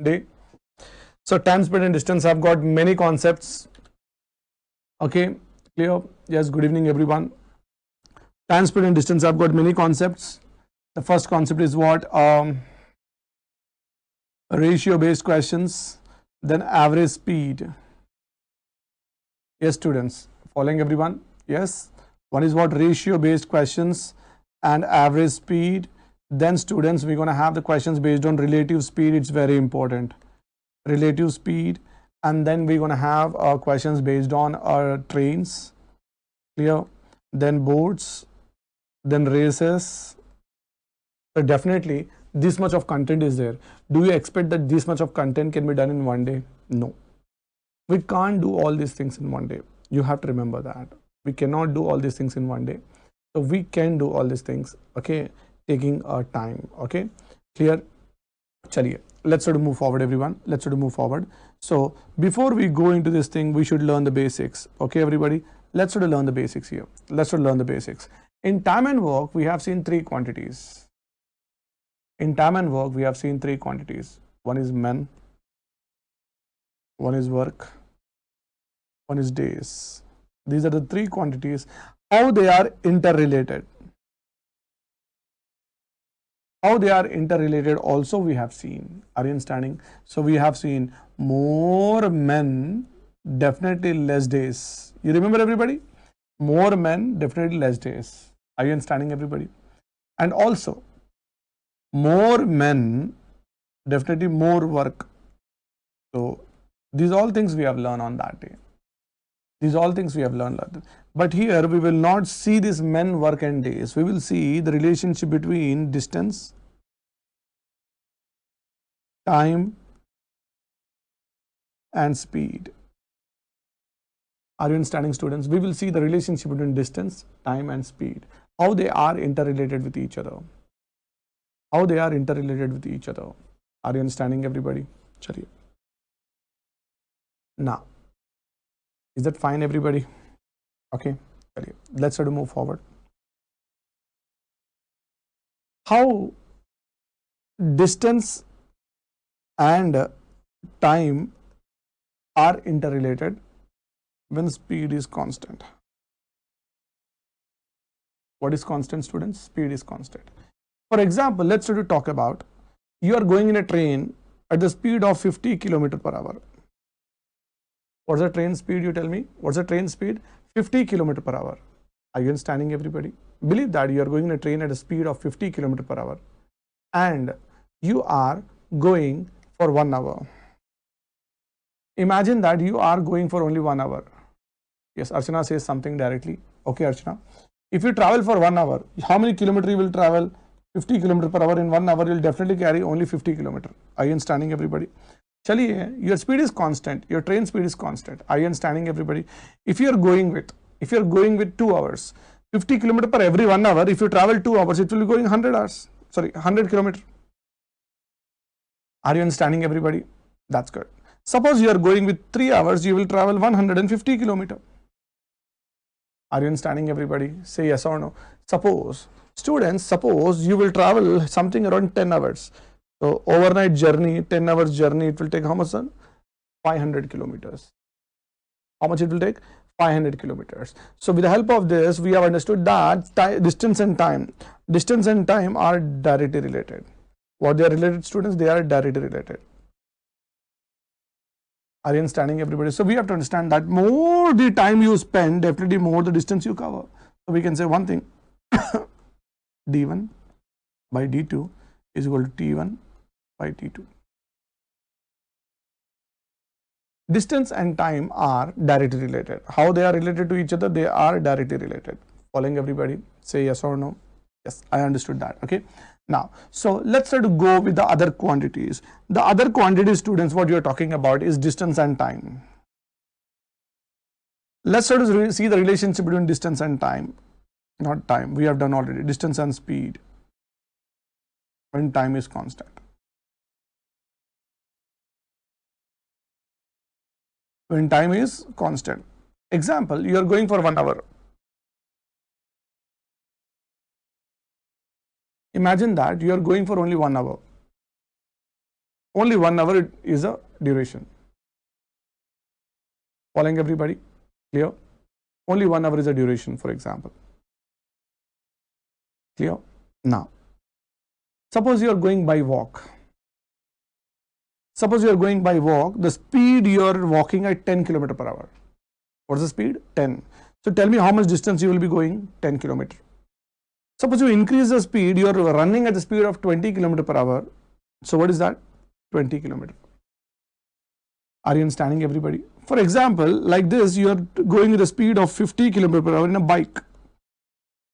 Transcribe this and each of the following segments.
day. So time, speed and distance have got many concepts. Okay, clear? Yes, good evening everyone. Time, speed and distance have got many concepts. The first concept is what? Ratio based questions, then average speed. Yes, students, following everyone? Yes. One is what? Ratio based questions and average speed. Then students, we're going to have the questions based on relative speed. It's very important. Relative speed. And then we're going to have questions based on trains. Clear? Then boats. Then races. So definitely this much of content is there. Do you expect that this much of content can be done in one day? No. We can't do all these things in one day. You have to remember that. We cannot do all these things in one day. So we can do all these things, okay, taking our time, okay, clear? Chaliye, let's sort of move forward everyone. Let's sort of move forward. So before we go into this thing, we should learn the basics, okay everybody? Let's sort of learn the basics here. Let's sort of learn the basics. In time and work, we have seen three quantities. In time and work, we have seen three quantities. One is men, one is work, one is days. These are the three quantities. How they are interrelated. How they are interrelated also we have seen. Are you understanding? So we have seen more men, definitely less days. You remember everybody? More men, definitely less days. Are you understanding everybody? And also more men, definitely more work. So these all things we have learned on that day. These all things we have learned. But here we will not see this men, work and days. We will see the relationship between distance, time and speed. Are you understanding students? We will see the relationship between distance, time and speed. How they are interrelated with each other. How they are interrelated with each other. Are you understanding everybody? Chaliye. Now, is that fine everybody? Okay, let's sort of move forward. How distance and time are interrelated when speed is constant. What is constant, students? Speed is constant. For example, let's sort of talk about you are going in a train at the speed of 50 km per hour. What's the train speed, you tell me? What's the train speed? 50 km per hour. Are you understanding everybody? Believe that you are going in a train at a speed of 50 km per hour and you are going for 1 hour. Imagine that you are going for only 1 hour. Yes, Archana says something directly. Okay, Archana. If you travel for 1 hour, how many kilometers you will travel? 50 km per hour. In 1 hour, you will definitely carry only 50 km. Are you understanding everybody? Chaliye, your speed is constant, your train speed is constant. Are you understanding everybody? If you are going with 2 hours, 50 km per every 1 hour, if you travel 2 hours, it will be going 100 hours. Sorry, 100 km. Are you understanding everybody? That's good. Suppose you are going with 3 hours, you will travel 150 km. Are you understanding everybody? Say yes or no. Suppose, students, suppose you will travel something around 10 hours. So overnight journey, 10 hours journey, it will take how much, son? 500 kilometers. How much it will take? 500 kilometers. So with the help of this, we have understood that distance and time are directly related. What they are related, students? They are directly related. Are you understanding everybody? So we have to understand that more the time you spend, definitely more the distance you cover. So we can say one thing, d1 by d2 is equal to t1 by t2. Distance and time are directly related. How they are related to each other? They are directly related. Following everybody? Say yes or no. Yes, I understood that. Okay. Now, so let's try to go with the other quantities. The other quantities, students, what you are talking about is distance and time. Let's try to see the relationship between distance and time. Not time, we have done already. Distance and speed when time is constant. When time is constant. Example, you are going for 1 hour. Imagine that you are going for only 1 hour. only 1 hour is a duration. Following everybody? Clear? Only 1 hour is a duration, for example. Clear? Now, suppose you are going by walk. Suppose you are going by walk, the speed you are walking at 10 km per hour. What's the speed? 10. So tell me how much distance you will be going? 10 km. Suppose you increase the speed, you are running at the speed of 20 km per hour. So what is that? 20 km. Are you understanding everybody? For example, like this, you are going with the speed of 50 km per hour in a bike.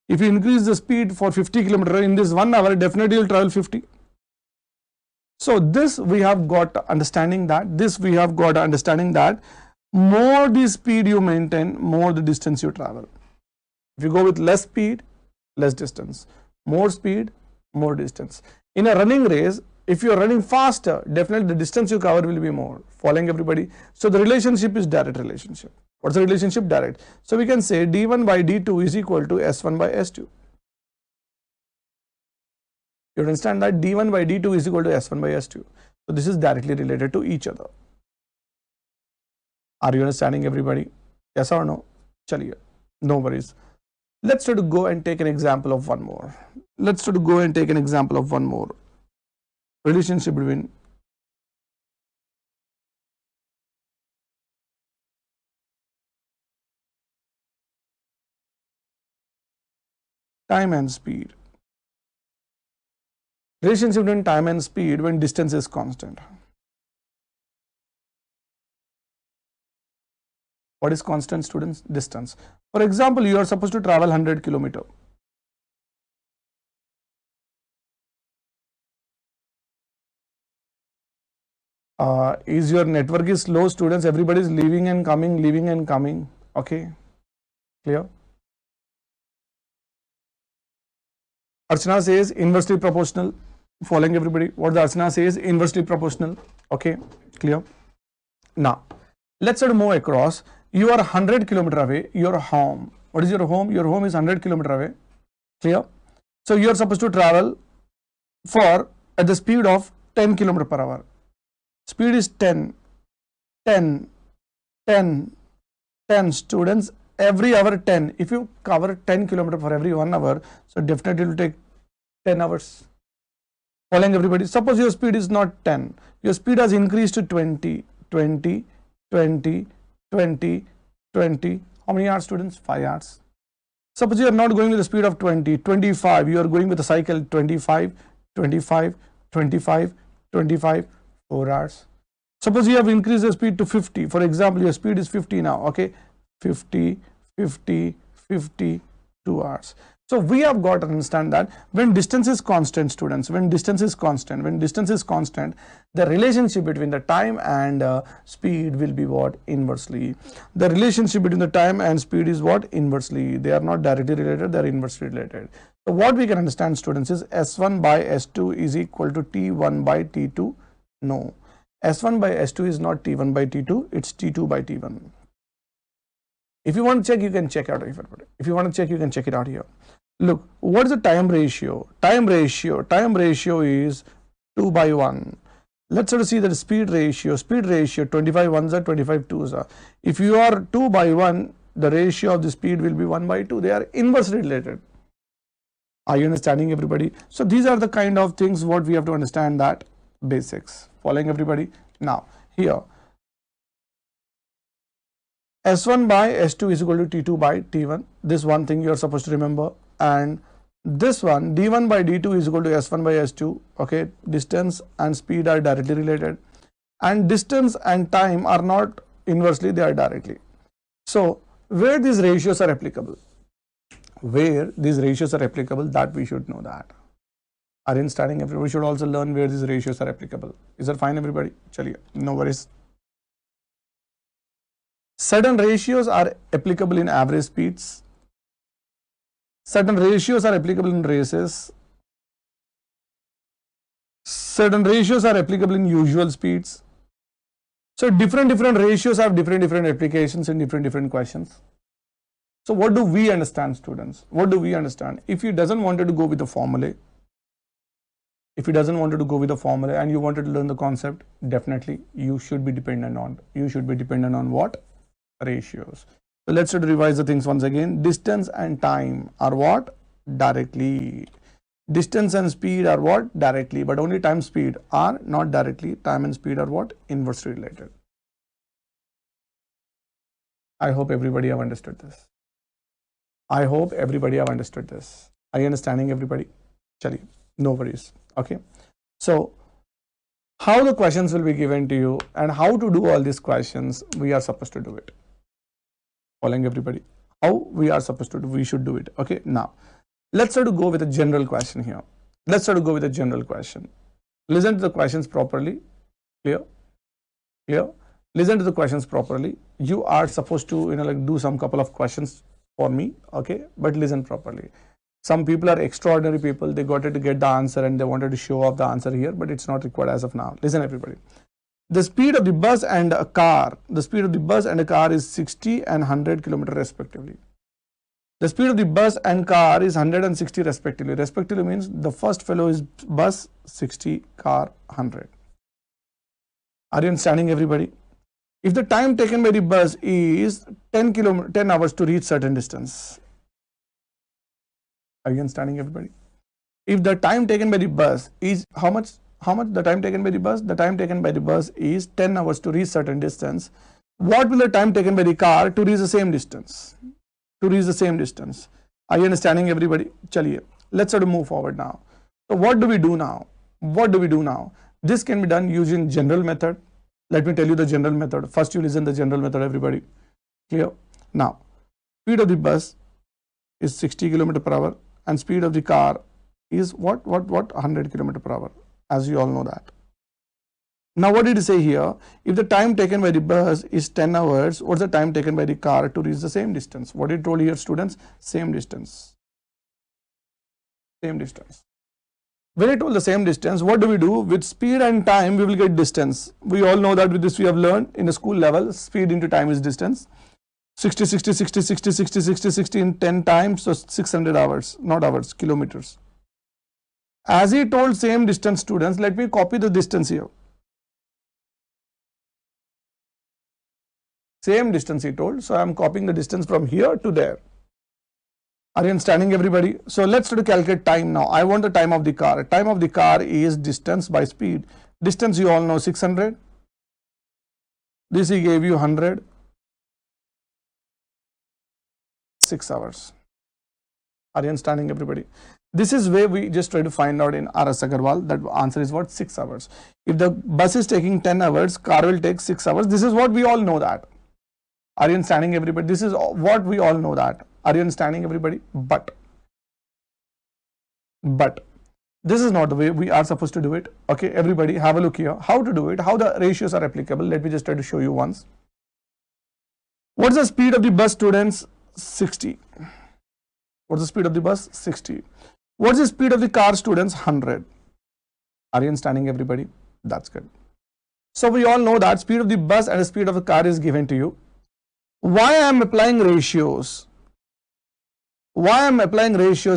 If you increase the speed for 50 km in this 1 hour, definitely you will travel 50. So this we have got understanding that, more the speed you maintain, more the distance you travel. If you go with less speed, less distance. More speed, more distance. In a running race, if you are running faster, definitely the distance you cover will be more. Following everybody? So the relationship is direct relationship. What's the relationship? Direct. So we can say d1 by d2 is equal to s1 by s2. You understand that d1 by d2 is equal to s1 by s2. So this is directly related to each other. Are you understanding everybody? Yes or no? Chaliye. No worries. Let's try to go and take an example of one more. Relationship between time and speed. Relationship between time and speed when distance is constant. What is constant, students? Distance. For example, you are supposed to travel 100 km. Is your network is slow, students? Everybody is leaving and coming. Okay, clear? Archana says inversely proportional. Following everybody? What the Archana says? Inversely proportional. Okay, clear? Now, let's sort of move across. You are 100 km away. Your home. What is your home? Your home is 100 km away. Clear? So you are supposed to travel at the speed of 10 km per hour. Speed is 10, students. Every hour 10. If you cover 10 km for every 1 hour, so definitely it will take 10 hours. Following everybody? Suppose your speed is not 10. Your speed has increased to 20. How many hours, students? 5 hours. Suppose you are not going with the speed of 20, 25. You are going with a cycle 25, 4 hours. Suppose you have increased the speed to 50. For example, your speed is 50 now. Okay, 50, 2 hours. So we have got to understand that when distance is constant, students, when distance is constant, the relationship between the time and speed will be what? Inversely. The relationship between the time and speed is what? Inversely. They are not directly related, they are inversely related. So what we can understand, students, is S1 by S2 is equal to T1 by T2. No. S1 by S2 is not T1 by T2, it's T2 by T1. If you want to check, you can check out. If you want to check, you can check it out here. Look, what is the time ratio? Time ratio is 2 by 1. Let's sort of see the speed ratio. 25 ones are 25 twos are. If you are 2 by 1, the ratio of the speed will be 1 by 2. They are inversely related. Are you understanding, everybody? So these are the kind of things what we have to understand, that basics. Following everybody? Now here, S1 by S2 is equal to T2 by T1. This one thing you are supposed to remember. And this one, D1 by D2 is equal to S1 by S2. Okay, distance and speed are directly related, and distance and time are not inversely, they are directly. So where these ratios are applicable, that we should know that. Are you understanding? Everybody should also learn where these ratios are applicable. Is that fine, everybody? Chaliye, no worries. Certain ratios are applicable in average speeds. Certain ratios are applicable in races. Certain ratios are applicable in usual speeds. So different ratios have different applications in different questions. So what do we understand, students? What do we understand? If you doesn't want to go with the formulae, If he doesn't want to go with the formula and you wanted to learn the concept, definitely you should be dependent on what? Ratios. So let's try to revise the things once again. Distance and time are what? Directly. Distance and speed are what? Directly. But only time, speed are not directly. Time and speed are what? Inversely related. I hope everybody have understood this. I hope everybody have understood this. Are you understanding, everybody? Chaliye, no worries. Okay. So how the questions will be given to you and how to do all these questions, we are supposed to do it. Following, everybody? How we are supposed to do, we should do it. Okay. Now let's try to go with a general question here. Let's try to go with a general question. Listen to the questions properly. Clear? Clear? Listen to the questions properly. You are supposed to, like do some couple of questions for me. Okay. But listen properly. Some people are extraordinary people. They got it to get the answer and they wanted to show off the answer here, but it's not required as of now. Listen, everybody. The speed of the bus and a car, is 60 and 100 km respectively. The speed of the bus and car is 160 respectively. Respectively means the first fellow is bus 60, car 100. Are you understanding, everybody? If the time taken by the bus is 10 hours to reach certain distance. Are you understanding, everybody? If the time taken by the bus is how much the time taken by the bus? The time taken by the bus is 10 hours to reach certain distance. What will the time taken by the car to reach the same distance? Are you understanding, everybody? Chaliye, let's sort of move forward now. So what do we do now? This can be done using general method. Let me tell you the general method. First you listen the general method, everybody. Clear? Now, speed of the bus is 60 km per hour and speed of the car is what 100 km per hour, as you all know that. Now what did he say here? If the time taken by the bus is 10 hours, what's the time taken by the car to reach the same distance? What did he told here, students? Same distance. When I told the same distance, what do we do? With speed and time, we will get distance. We all know that with this we have learned in the school level, speed into time is distance. 60 in 10 times, so 600 hours, not hours, kilometers. As he told same distance, students, let me copy the distance here. Same distance he told, so I am copying the distance from here to there. Are you understanding, everybody? So let's try to calculate time now. I want the time of the car. Time of the car is distance by speed. Distance you all know 600. This he gave you 100. 6 hours. Are you understanding, everybody? This is where we just try to find out in R.S. Agarwal that answer is what? 6 hours. If the bus is taking 10 hours, car will take 6 hours. This is what we all know that. Are you understanding, everybody? This is what we all know that. Are you understanding, everybody? But this is not the way we are supposed to do it. Okay, everybody have a look here. How to do it, how the ratios are applicable. Let me just try to show you once. What's the speed of the bus, students? 60. What's the speed of the bus? 60. What's the speed of the car, students? 100. Are you understanding, everybody? That's good. So we all know that speed of the bus and the speed of the car is given to you. Why I am applying ratios?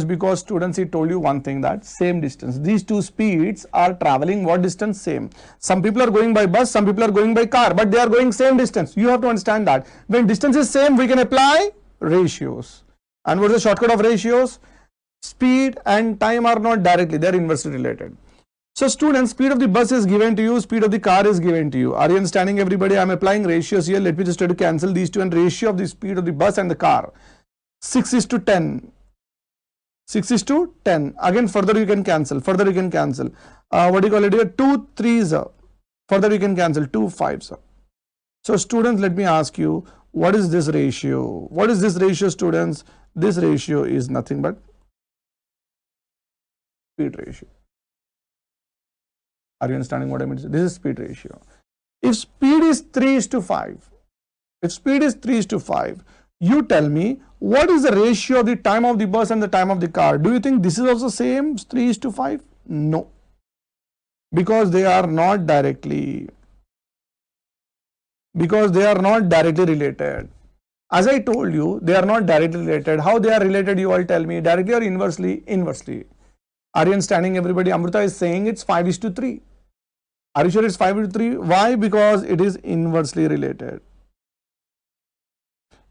Because, students, he told you one thing, that same distance. These two speeds are traveling what distance? Same. Some people are going by bus, some people are going by car, but they are going same distance. You have to understand that. When distance is same, we can apply ratios. And what is the shortcut of ratios? Speed and time are not directly, they are inversely related. So students, speed of the bus is given to you, speed of the car is given to you. Are you understanding, everybody? I am applying ratios here. Let me just try to cancel these two, and ratio of the speed of the bus and the car. 6:10. 6:10. Again, further you can cancel. What do you call it here? 2 3s. Further you can cancel 2 5s. So students, let me ask you, what is this ratio? What is this ratio, students? This ratio is nothing but speed ratio. Are you understanding what I mean? This is speed ratio. If speed is 3:5, you tell me what is the ratio of the time of the bus and the time of the car. Do you think this is also same, 3:5? No, because they are not directly related. As I told you, they are not directly related. How they are related, you all tell me, directly or inversely? Inversely. Are you understanding everybody? Amrita is saying it's 5:3. Are you sure it's 5:3? Why? Because it is inversely related.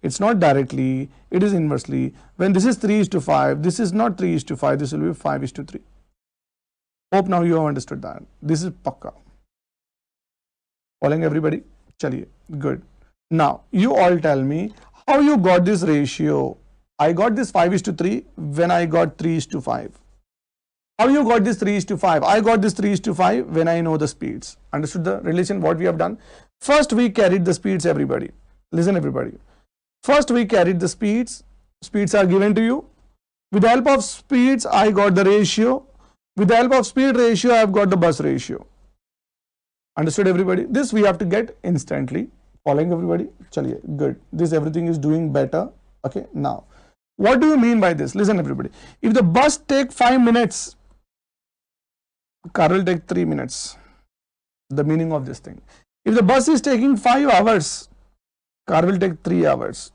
It's not directly, it is inversely. When this is 3:5, this is not 3:5, this will be 5:3. Hope now you have understood that. This is pakka. Following everybody? Chaliye, good. Now, you all tell me how you got this ratio. I got this 5:3 when I got 3:5. How you got this 3:5? I got this 3:5 when I know the speeds. Understood the relation what we have done? First we carried the speeds, everybody. Listen everybody. First we carried the speeds. Speeds are given to you. With the help of speeds, I got the ratio. With the help of speed ratio, I have got the bus ratio. Understood everybody? This we have to get instantly. Following everybody? Chaliye, good. This everything is doing better. Okay, now, what do you mean by this? Listen everybody. If the bus take 5 minutes, car will take 3 minutes. The meaning of this thing. If the bus is taking 5 hours, car will take 3 hours.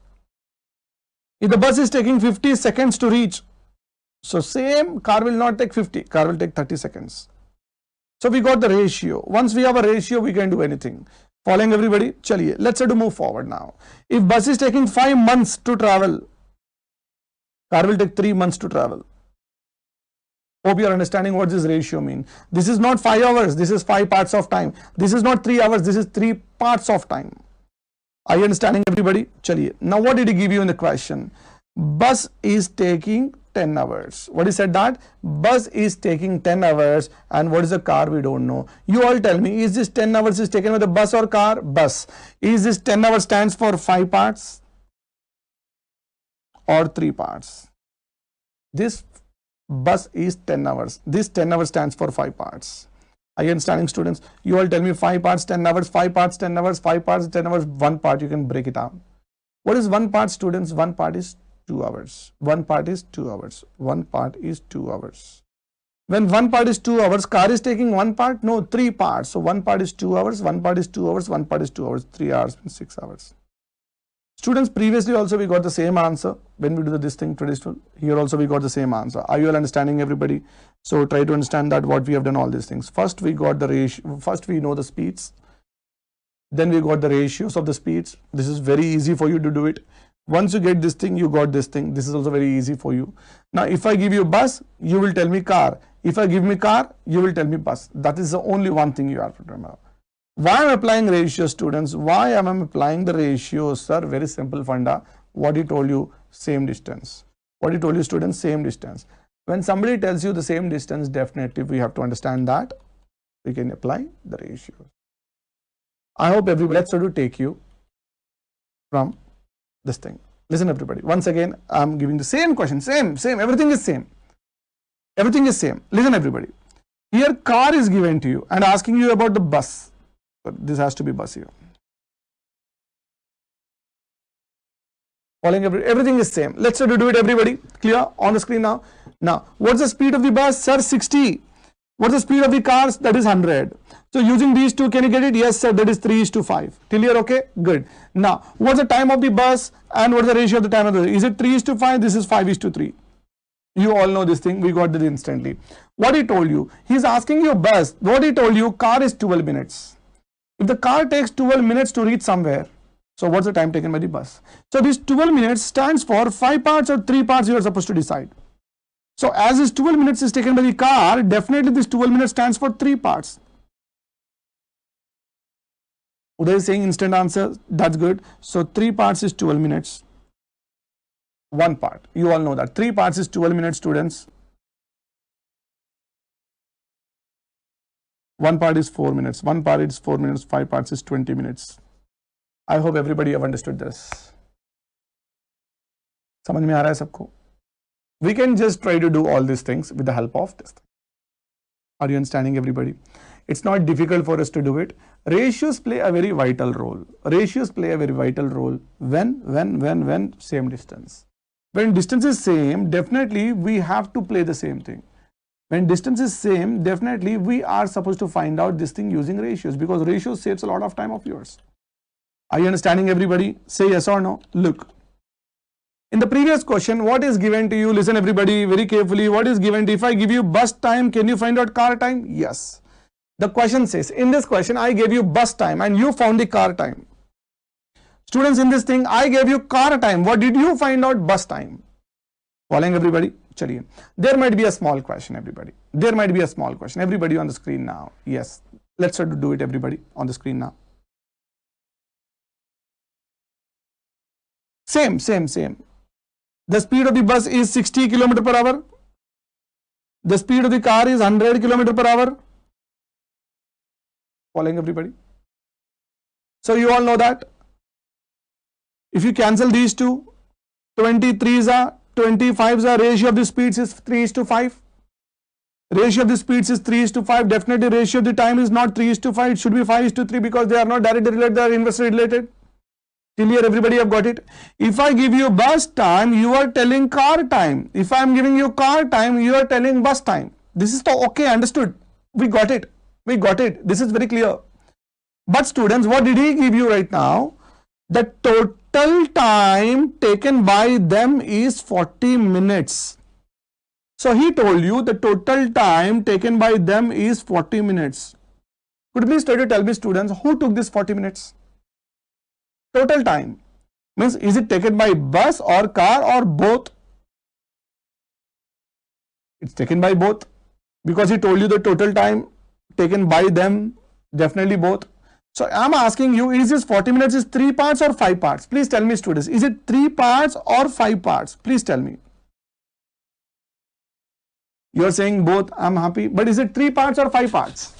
If the bus is taking 50 seconds to reach, so same car will not take 50, car will take 30 seconds. So we got the ratio. Once we have a ratio, we can do anything. Following everybody? Chaliye, let's try to move forward now. If bus is taking 5 months to travel, car will take 3 months to travel. Hope you are understanding what this ratio means. This is not 5 hours, this is 5 parts of time. This is not 3 hours, this is 3 parts of time. Are you understanding everybody? Chaliye. Now what did he give you in the question? Bus is taking 10 hours. What he said that? Bus is taking 10 hours and what is the car? We don't know. You all tell me, is this 10 hours is taken with a bus or car? Bus. Is this 10 hours stands for 5 parts or 3 parts? This bus is 10 hours. This 10 hours stands for 5 parts. Are you understanding, students? You all tell me 5 parts, 10 hours, 5 parts, 10 hours, 5 parts, 10 hours, 1 part. You can break it down. What is 1 part, students? 1 part is 2 hours. 1 part is 2 hours. 1 part is 2 hours. When 1 part is 2 hours, car is taking 1 part? No, 3 parts. So 1 part is 2 hours, 1 part is 2 hours, 1 part is 2 hours, 3 hours means 6 hours. Students, previously also we got the same answer when we do this thing traditional. Here also we got the same answer. Are you all understanding everybody? So try to understand that what we have done all these things. First we got the ratio, first we know the speeds. Then we got the ratios of the speeds. This is very easy for you to do it. Once you get this thing, you got this thing. This is also very easy for you. Now if I give you bus, you will tell me car. If I give me car, you will tell me bus. That is the only one thing you have to remember. Why I am applying ratios, students? Why am I applying the ratios, sir? Very simple funda. What he told you, same distance. What he told you, students, same distance. When somebody tells you the same distance, definitely we have to understand that we can apply the ratios. I hope everybody, let's try to take you from this thing. Listen everybody, once again I am giving the same question, same, everything is same. Everything is same. Listen everybody. Here car is given to you and asking you about the bus. But this has to be bus here. Following everything is same. Let's try to do it everybody. Clear on the screen now. Now, what's the speed of the bus? Sir, 60. What's the speed of the cars? That is 100. So using these two, can you get it? Yes, sir, that is 3:5. Till here, okay? Good. Now, what's the time of the bus and what's the ratio of the time of the bus? Is it 3:5? This is 5:3. You all know this thing. We got it instantly. What he told you? He's asking you bus. What he told you? Car is 12 minutes. If the car takes 12 minutes to reach somewhere, so what's the time taken by the bus? So this 12 minutes stands for 5 parts or 3 parts you are supposed to decide. So as this 12 minutes is taken by the car, definitely this 12 minutes stands for 3 parts. Uday is saying instant answer. That's good. So 3 parts is 12 minutes. 1 part. You all know that. 3 parts is 12 minutes, students. 1 part is 4 minutes. 1 part is 4 minutes. 5 parts is 20 minutes. I hope everybody have understood this. समझ में आ रहा है सबको? We can just try to do all these things with the help of this. Are you understanding everybody? It's not difficult for us to do it. Ratios play a very vital role. Ratios play a very vital role when same distance. When distance is same, definitely we have to play the same thing. When distance is same, definitely we are supposed to find out this thing using ratios because ratios saves a lot of time of yours. Are you understanding everybody? Say yes or no. Look, In the previous question, what is given to you? Listen everybody very carefully. What is given to you? If I give you bus time, can you find out car time? Yes. The question says, in this question, I gave you bus time and you found the car time. Students, in this thing, I gave you car time. What did you find out? Bus time. Following everybody? Chaliye. There might be a small question, everybody. There might be a small question. Everybody on the screen now. Yes. Let's try to do it, everybody on the screen now. Same. The speed of the bus is 60 km per hour. The speed of the car is 100 km per hour. Following everybody? So you all know that. If you cancel these two, 23s are 25s are ratio of the speeds is 3:5. Ratio of the speeds is 3:5. Definitely ratio of the time is not 3:5. It should be 5:3 because they are not directly related, they are inversely related. Till here everybody have got it. If I give you bus time, you are telling car time. If I am giving you car time, you are telling bus time. This is the okay, understood. We got it. We got it. This is very clear. But students, what did he give you right now? The total time taken by them is 40 minutes. So he told you the total time taken by them is 40 minutes. Could you please try to tell me, students, who took this 40 minutes? Total time. Means, is it taken by bus or car or both? It's taken by both. Because he told you the total time taken by them, definitely both. So I'm asking you, is this 40 minutes is 3 parts or 5 parts? Please tell me, students. Is it 3 parts or 5 parts? Please tell me. You are saying both. I'm happy. But is it 3 parts or 5 parts?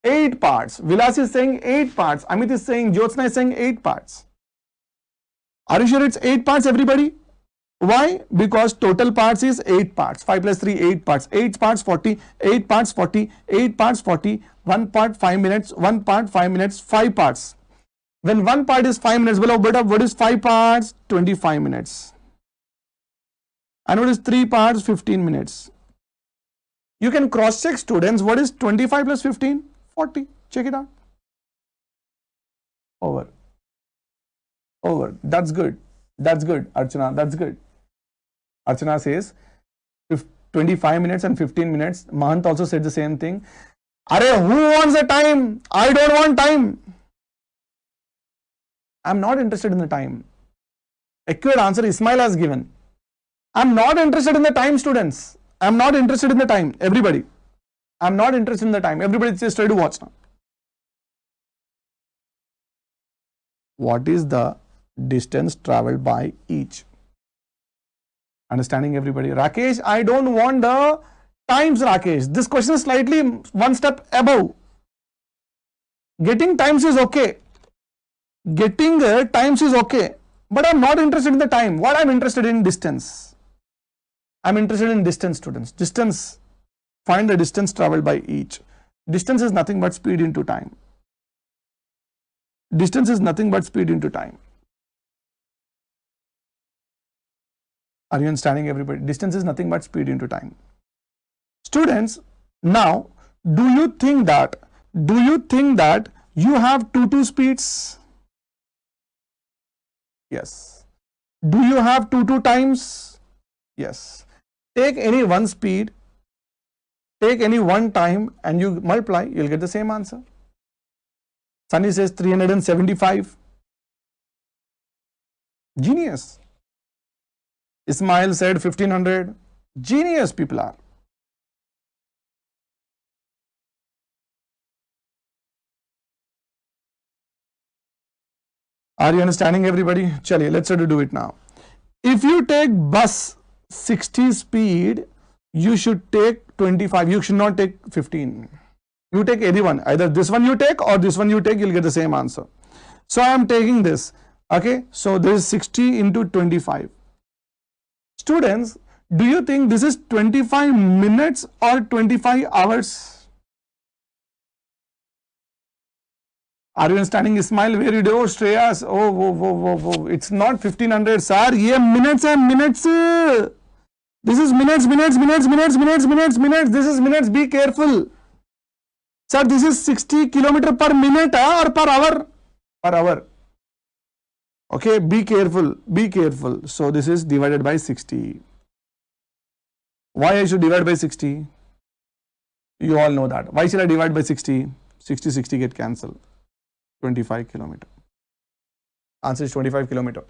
Eight parts. Vilas is saying 8 parts. Amit is saying, Jyotsna is saying 8 parts. Are you sure it's 8 parts, everybody? Why? Because total parts is 8 parts. 5 plus 3, 8 parts. 8 parts 40, 8 parts 40, 8 parts 40, 1 part 5 minutes, 1 part 5 minutes, 5 parts. When 1 part is 5 minutes, well, what is 5 parts? 25 minutes. And what is 3 parts? 15 minutes. You can cross check, students. What is 25 plus 15? 40. Check it out. Over. That's good. That's good, Archana. That's good. Archana says 25 minutes and 15 minutes. Mahant also said the same thing. Arey, who wants the time? I don't want time. I'm not interested in the time. Accurate answer Ismail has given. I'm not interested in the time, students. I'm not interested in the time. Everybody. I'm not interested in the time. Everybody just try to watch now. What is the distance traveled by each? Understanding, everybody? Rakesh, I don't want the times, Rakesh. This question is slightly one step above. Getting times is okay. Getting times is okay. But I'm not interested in the time. What I'm interested in? Distance. I'm interested in distance, students. Distance. Find the distance traveled by each. Distance is nothing but speed into time. Distance is nothing but speed into time. Are you understanding, everybody? Distance is nothing but speed into time. Students, now, do you think that you have two speeds? Yes. Do you have two times? Yes. Take any one speed, take any one time and you multiply, you'll get the same answer. Sunny says 375. Genius. Ismail said 1500. Genius people are. Are you understanding, everybody? Chaliye, let's try to do it now. If you take bus 60 speed, you should take 25. You should not take 15. You take any one. Either this one you take or this one you take, you'll get the same answer. So I am taking this. Okay. So this is 60 into 25. Students, do you think this is 25 minutes or 25 hours? Are you understanding, Ismail? Where you do? Shreyas. Oh, it's not 1500, sir. Ye minutes and minutes. This is minutes, minutes, minutes, minutes, minutes, minutes, minutes. This is minutes. Be careful. Sir, this is 60 kilometer per minute or per hour? Per hour. Okay, be careful. Be careful. So this is divided by 60. Why I should divide by 60? You all know that. Why should I divide by 60? 60, 60 get cancelled. 25 kilometer. Answer is 25 kilometer.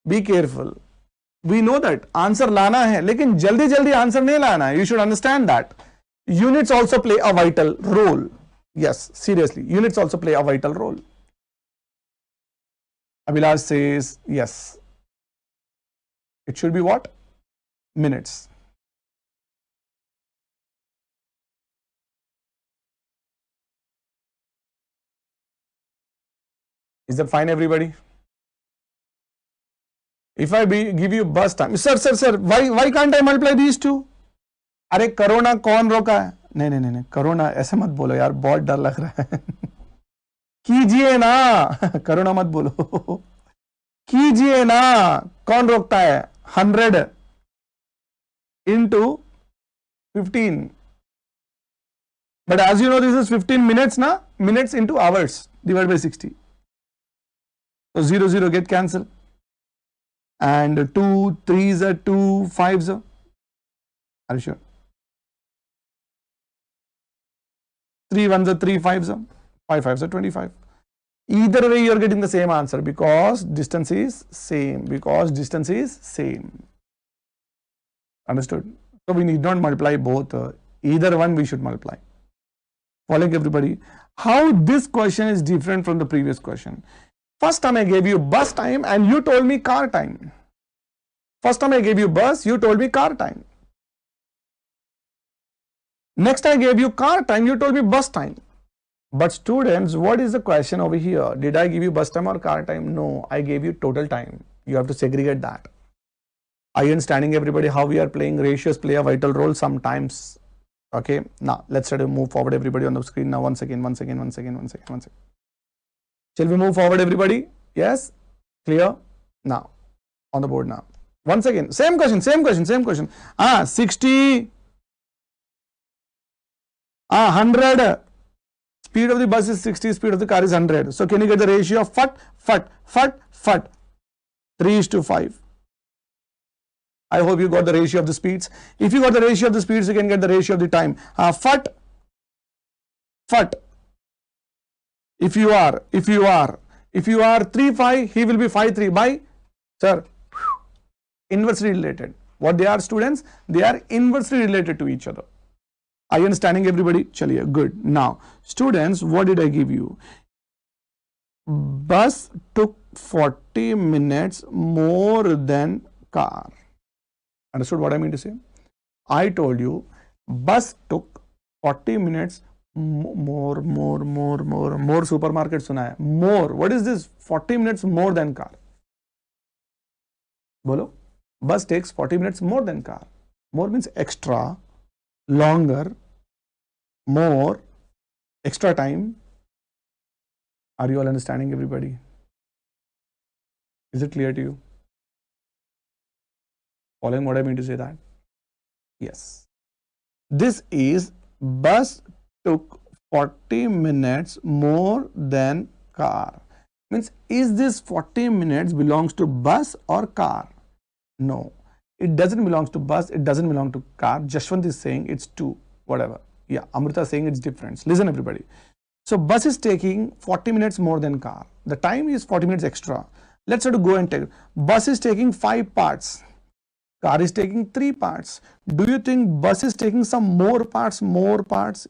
Be careful. We know that answer लाना है, लेकिन जल्दी जल्दी answer नहीं लाना है. You should understand that. Units also play a vital role. Yes, seriously. Units also play a vital role. Abhilash says yes. It should be what? Minutes. Is that fine, everybody? If I give you bus time, sir, why can't I multiply these two? अरे corona कौन रोका है? नहीं, corona ऐसे मत बोलो यार, बहुत डर लग रहा है. कीजिए ना, कोरोना मत बोलो. कीजिए ना, कौन रोकता है? 100 into 15. But as you know, this is 15 minutes na? Minutes into hours divided by 60. So 0, 0 get cancelled. And 2, 3s are 2, 5s are. Are you sure? 3 1s are 3, 5s are. 5 5s are 25. Either way you are getting the same answer because distance is same. Because distance is same. Understood? So we need not multiply both. Either one we should multiply. Following everybody? How this question is different from the previous question? First time I gave you bus time and you told me car time. First time I gave you bus, you told me car time. Next I gave you car time, you told me bus time. But students, what is the question over here? Did I give you bus time or car time? No, I gave you total time. You have to segregate that. Are you understanding, everybody, how we are playing? Ratios play a vital role sometimes. Okay, now let's try to move forward, everybody, on the screen. Now one second. Shall we move forward, everybody? Yes? Clear? Now, on the board now. Once again, same question. 60, 100. Speed of the bus is 60, speed of the car is 100. So, can you get the ratio of fut? 3:5. I hope you got the ratio of the speeds. If you got the ratio of the speeds, you can get the ratio of the time. Fut. If you are 3:5, he will be 5:3 by, sir, inversely related. What they are, students? They are inversely related to each other. Are you understanding, everybody? Chaliye, good. Now, students, what did I give you? Bus took 40 minutes more than car. Understood what I mean to say? I told you bus took 40 minutes more supermarket suna hai. More. What is this? 40 minutes more than car. Bolo. Bus takes 40 minutes more than car. More means extra, longer, more, extra time. Are you all understanding, everybody? Is it clear to you? Following what I mean to say that? Yes. This is bus took 40 minutes more than car. Means, is this 40 minutes belongs to bus or car? No. It doesn't belong to bus. It doesn't belong to car. Jashwant is saying it's two, whatever. Yeah, Amrita is saying it's different. Listen, everybody. So, bus is taking 40 minutes more than car. The time is 40 minutes extra. Let's try to go and take. Bus is taking 5 parts. Car is taking 3 parts. Do you think bus is taking some more parts?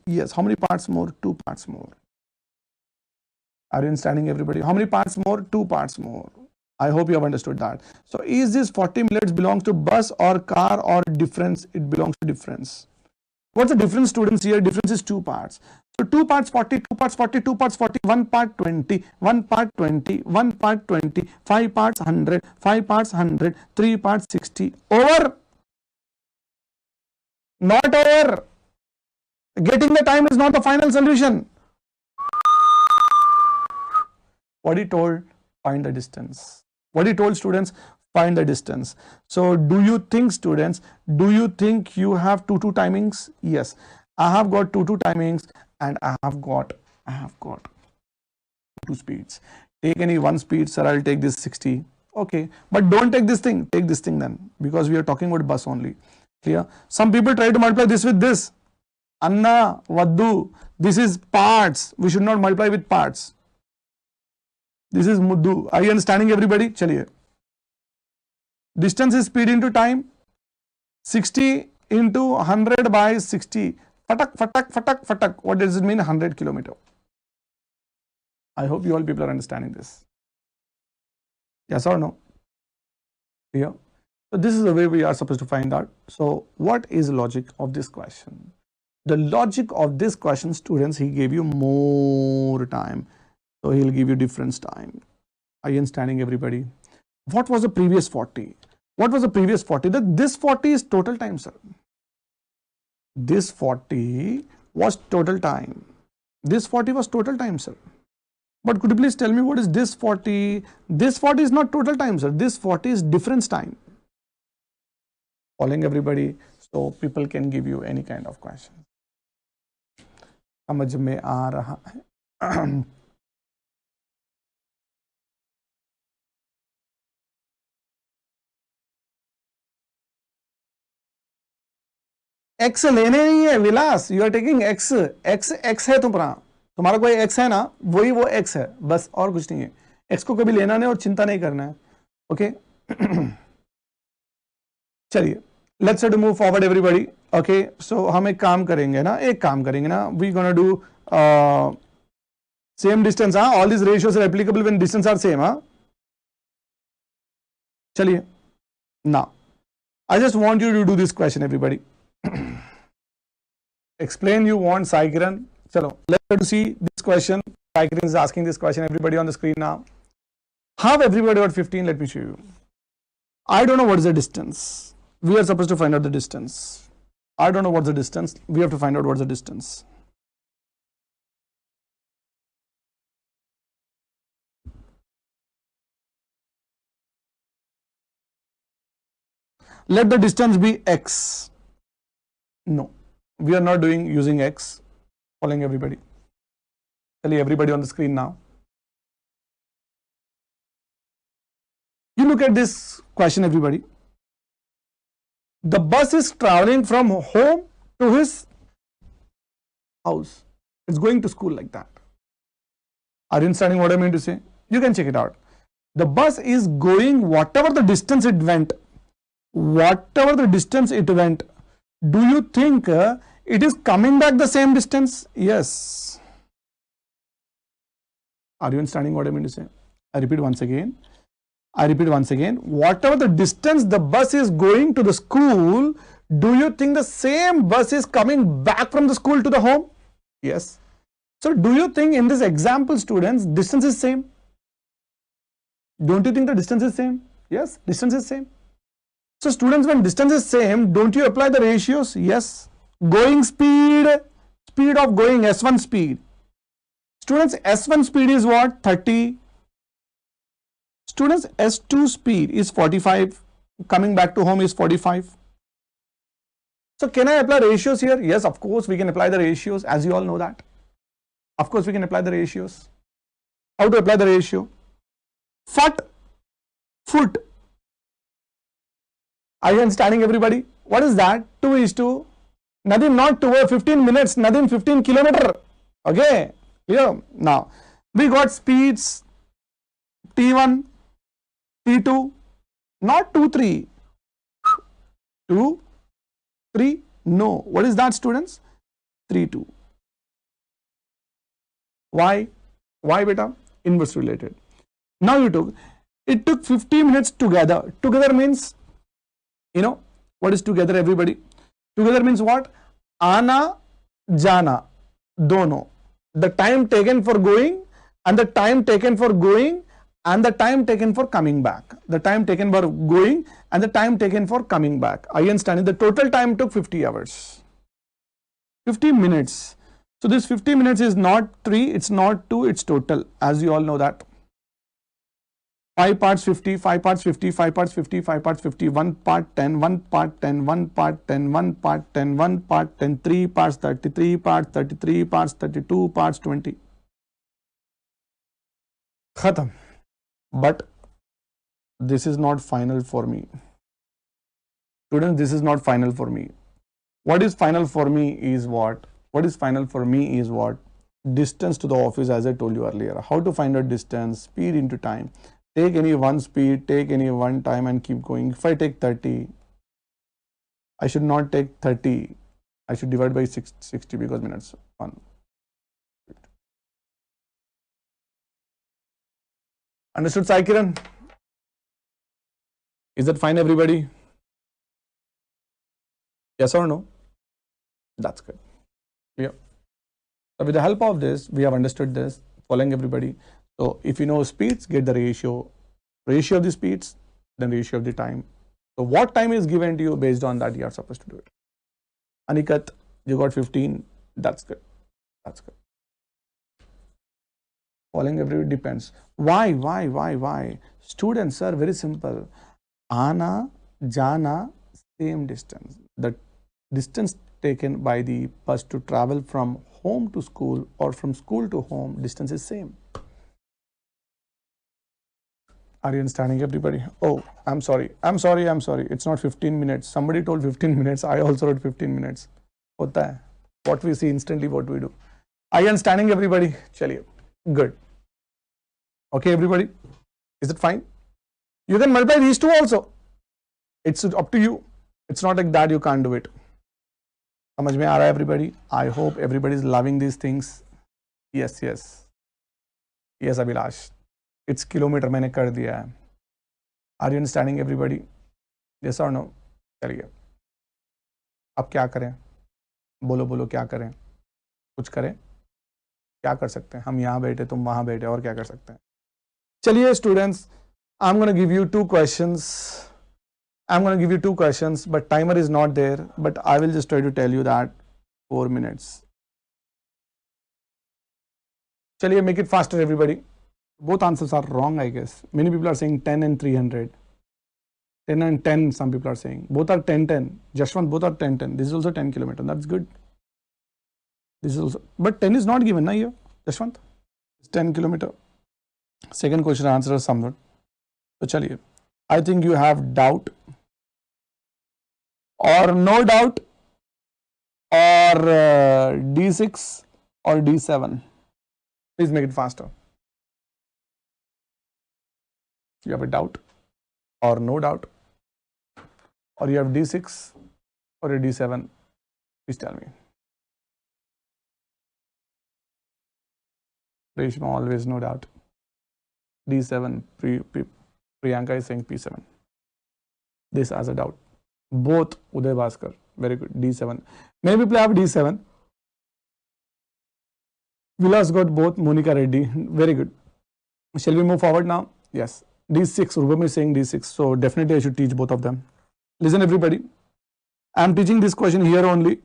Yes. How many parts more? 2 parts more. Are you understanding, everybody? How many parts more? 2 parts more. I hope you have understood that. So, is this 40 minutes belongs to bus or car or difference? It belongs to difference. What's the difference, students, here? Difference is 2 parts. So, 2 parts 40, 2 parts 40, 2 parts 40, 1 part 20, 1 part 20, 1 part 20, 5 parts 100, 5 parts 100, 3 parts 60. Over? Not over. Getting the time is not the final solution. What he told? Find the distance. What he told, students? find the distance. So do you think, students, do you think you have two timings? Yes, I have got two timings, and I have got two speeds. Take any one speed, sir. I'll take this 60. Okay, but don't take this thing. Take this thing then, because we are talking about bus only. Clear? Some people try to multiply this with this. Anna, Vaddu. This is parts. We should not multiply with parts. This is Muddu. Are you understanding, everybody? Chaliye. Distance is speed into time. 60 into 100 by 60. Fatak, fatak, fatak, fatak. What does it mean? 100 kilometer. I hope you all people are understanding this. Yes or no? Yeah. So this is the way we are supposed to find out. So what is the logic of this question? The logic of this question, students, he gave you more time. So he'll give you difference time. Are you understanding, everybody? What was the previous 40? What was the previous 40? This 40 is total time, sir. This 40 was total time. This 40 was total time, sir. But could you please tell me what is this 40? This 40 is not total time, sir. This 40 is difference time. Following, everybody? So people can give you any kind of question. समझ में आ रहा है? X लेने नहीं है विलास, you are taking x है तुम्हारा कोई एक्स है ना, वही वो एक्स है, बस और कुछ नहीं है. एक्स को कभी लेना नहीं और चिंता नहीं करना है. ओके चलिए, let's to move forward everybody. Okay, so हम एक काम करेंगे ना, we gonna do same distance. हाँ, all this ratios are applicable when distance are same. हाँ, चलिए now I just want you to do this question everybody. Explain you want, Sai Kiran. Chalo, let's see this question. Sai Kiran is asking this question. Everybody on the screen now. Have everybody got 15? Let me show you. I don't know what is the distance. We are supposed to find out the distance. I don't know what's the distance. We have to find out what's the distance. Let the distance be x. No. We are not using x. Following, everybody. Tell everybody on the screen now. You look at this question, everybody. The bus is traveling from home to his house. It's going to school like that. Are you understanding what I mean to say? You can check it out. The bus is going whatever the distance it went. Do you think it is coming back the same distance? Yes. Are you understanding what I mean to say? I repeat once again. Whatever the distance the bus is going to the school, do you think the same bus is coming back from the school to the home? Yes. So do you think in this example, students, distance is same? Don't you think the distance is same? Yes, distance is same. So students, when distance is same, don't you apply the ratios? Yes. Going speed of going, S1 speed. Students, S1 speed is what? 30. Students, S2 speed is 45. Coming back to home is 45. So can I apply ratios here? Yes, of course we can apply the ratios, as you all know that. Of course we can apply the ratios. How to apply the ratio? Foot. Are you understanding, everybody? What is that? 2:, nothing, not 2 or 15 minutes, nothing, 15 kilometer. Okay, clear? Now, we got speeds T1, T2, not 2, 3. 2, 3, no. What is that, students? 3, 2. Why, beta? Inverse related. Now it took 50 minutes together. Together means, you know, what is together, everybody? Together means what? Ana, jana, dono. The time taken for going and the time taken for going and the time taken for coming back. The time taken for going and the time taken for coming back. Are you understanding? The total time took 50 hours. 50 minutes. So this 50 minutes is not 3, it's not 2, it's total, as you all know that. 5 parts 50, 5 parts 50, 5 parts 50, 5 parts 50, 1 part 10, 1 part 10, 1 part 10, 1 part 10, 1 part 10, 3 parts 30, 3 parts 30, 3 parts 32 parts 20. Khatam. But this is not final for me. Students, this is not final for me. What is final for me is what? What is final for me is what? Distance to the office, as I told you earlier. How to find out distance, speed into time. Take any one speed, take any one time and keep going. If I take 30, I should not take 30. I should divide by 60 because minutes. 1. Understood, Sai Kiran? Is that fine, everybody? Yes or no? That's good. Clear. So with the help of this, we have understood this, following everybody. So if you know speeds, get the ratio of the speeds, then ratio of the time. So what time is given to you, based on that you are supposed to do it. Anikat, you got 15. That's good. That's good. Following everybody depends. Why? Students are very simple. Ana, jana, same distance. The distance taken by the bus to travel from home to school or from school to home, distance is same. Are you understanding, everybody? Oh, I'm sorry. It's not 15 minutes. Somebody told 15 minutes. I also wrote 15 minutes. Hota hai. What we see instantly, what we do. Are you understanding, everybody? Chaliye. Good. Okay, everybody? Is it fine? You can multiply these two also. It's up to you. It's not like that you can't do it. समझ में आ रहा है, everybody? I hope everybody is loving these things. Yes, Abhilash. It's kilometer मैंने कर दिया है. Are you understanding, everybody? Yes or no? चलिए. अब क्या करें? बोलो क्या करें? कुछ करें? क्या कर सकते हैं? हम यहाँ बैठे, तुम वहाँ बैठे, और क्या कर सकते हैं? चलिए students, I'm going to give you two questions. But timer is not there. But I will just try to tell you that 4 minutes. Chaliye, make it faster, everybody. Both answers are wrong, I guess. Many people are saying 10 and 300. 10 and 10, some people are saying. Both are 10-10. Jashwant, both are 10-10. This is also 10 kilometer. That's good. This is also, but 10 is not given, na here, Jashwant. It's 10 kilometer. Second question answer is somewhat. So, chaliye. I think you have doubt or no doubt or D6 or D7. Please make it faster. You have a doubt or no doubt, or you have D6 or a D7. Please tell me. Reshma, always no doubt. D7. Priyanka is saying P7. This as a doubt. Both Uday Bhaskar. Very good. D7. Many people have D7. Vilas got both. Monica Reddy. Very good. Shall we move forward now? Yes. D6. Rubam is saying D6. So definitely I should teach both of them. Listen, everybody. I am teaching this question here only.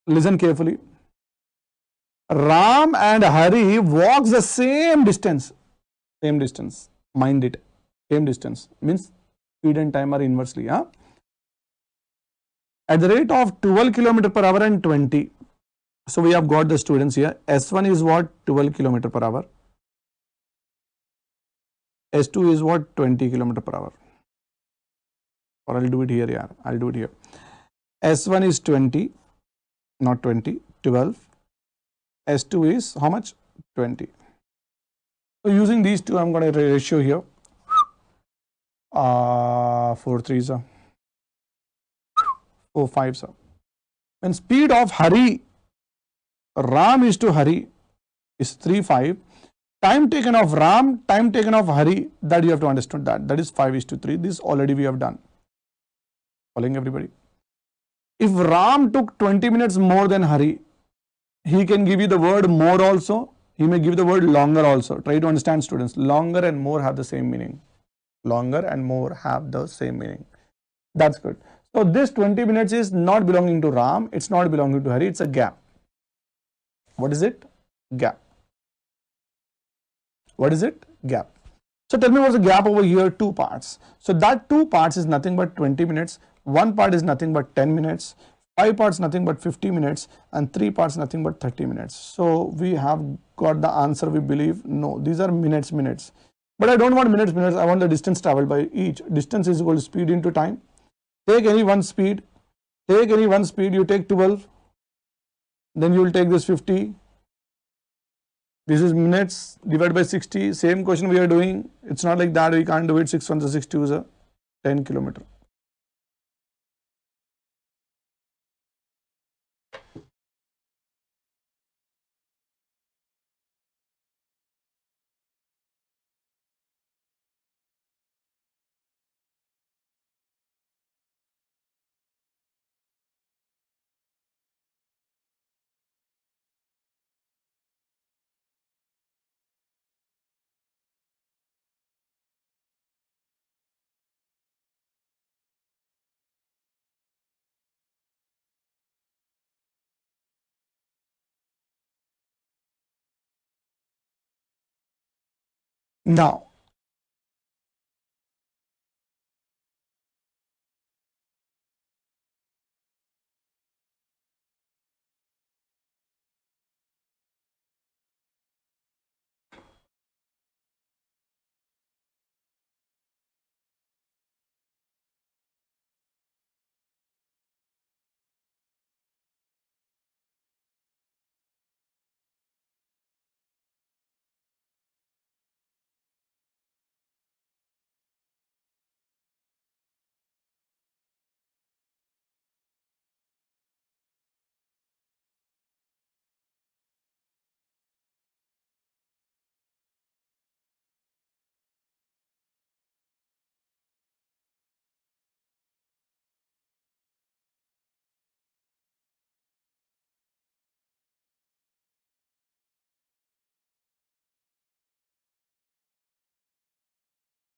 Listen carefully. Ram and Hari walks the same distance. Same distance. Mind it. Same distance. Means speed and time are inversely. Huh? At the rate of 12 km per hour and 20. So we have got the students here. S1 is what? 12 km per hour. S2 is what? 20 km per hour. Or I'll do it here. Yeah, I'll do it here. S1 is 20, not 20, 12. S2 is how much? 20. So using these two, I'm going to ratio here. 4 3s are 4 5s are. When speed of Hari, Ram is to Hari is 3 5. Time taken of Ram, time taken of Hari, that you have to understand that. That is 5:3. This already we have done. Following, everybody? If Ram took 20 minutes more than Hari, he can give you the word more also. He may give the word longer also. Try to understand, students. Longer and more have the same meaning. Longer and more have the same meaning. That's good. So this 20 minutes is not belonging to Ram. It's not belonging to Hari. It's a gap. What is it? Gap. What is it? Gap. So tell me what's the gap over here, 2 parts. So that 2 parts is nothing but 20 minutes, 1 part is nothing but 10 minutes, 5 parts nothing but 50 minutes, and 3 parts nothing but 30 minutes. So we have got the answer, we believe. No, these are minutes. But I don't want minutes, I want the distance traveled by each. Distance is equal to speed into time. Take any one speed, you take 12, then you will take this 50. This is minutes divided by 60. Same question we are doing. It's not like that we can't do it. 6 1 6 2 is a 10 kilometer. Now,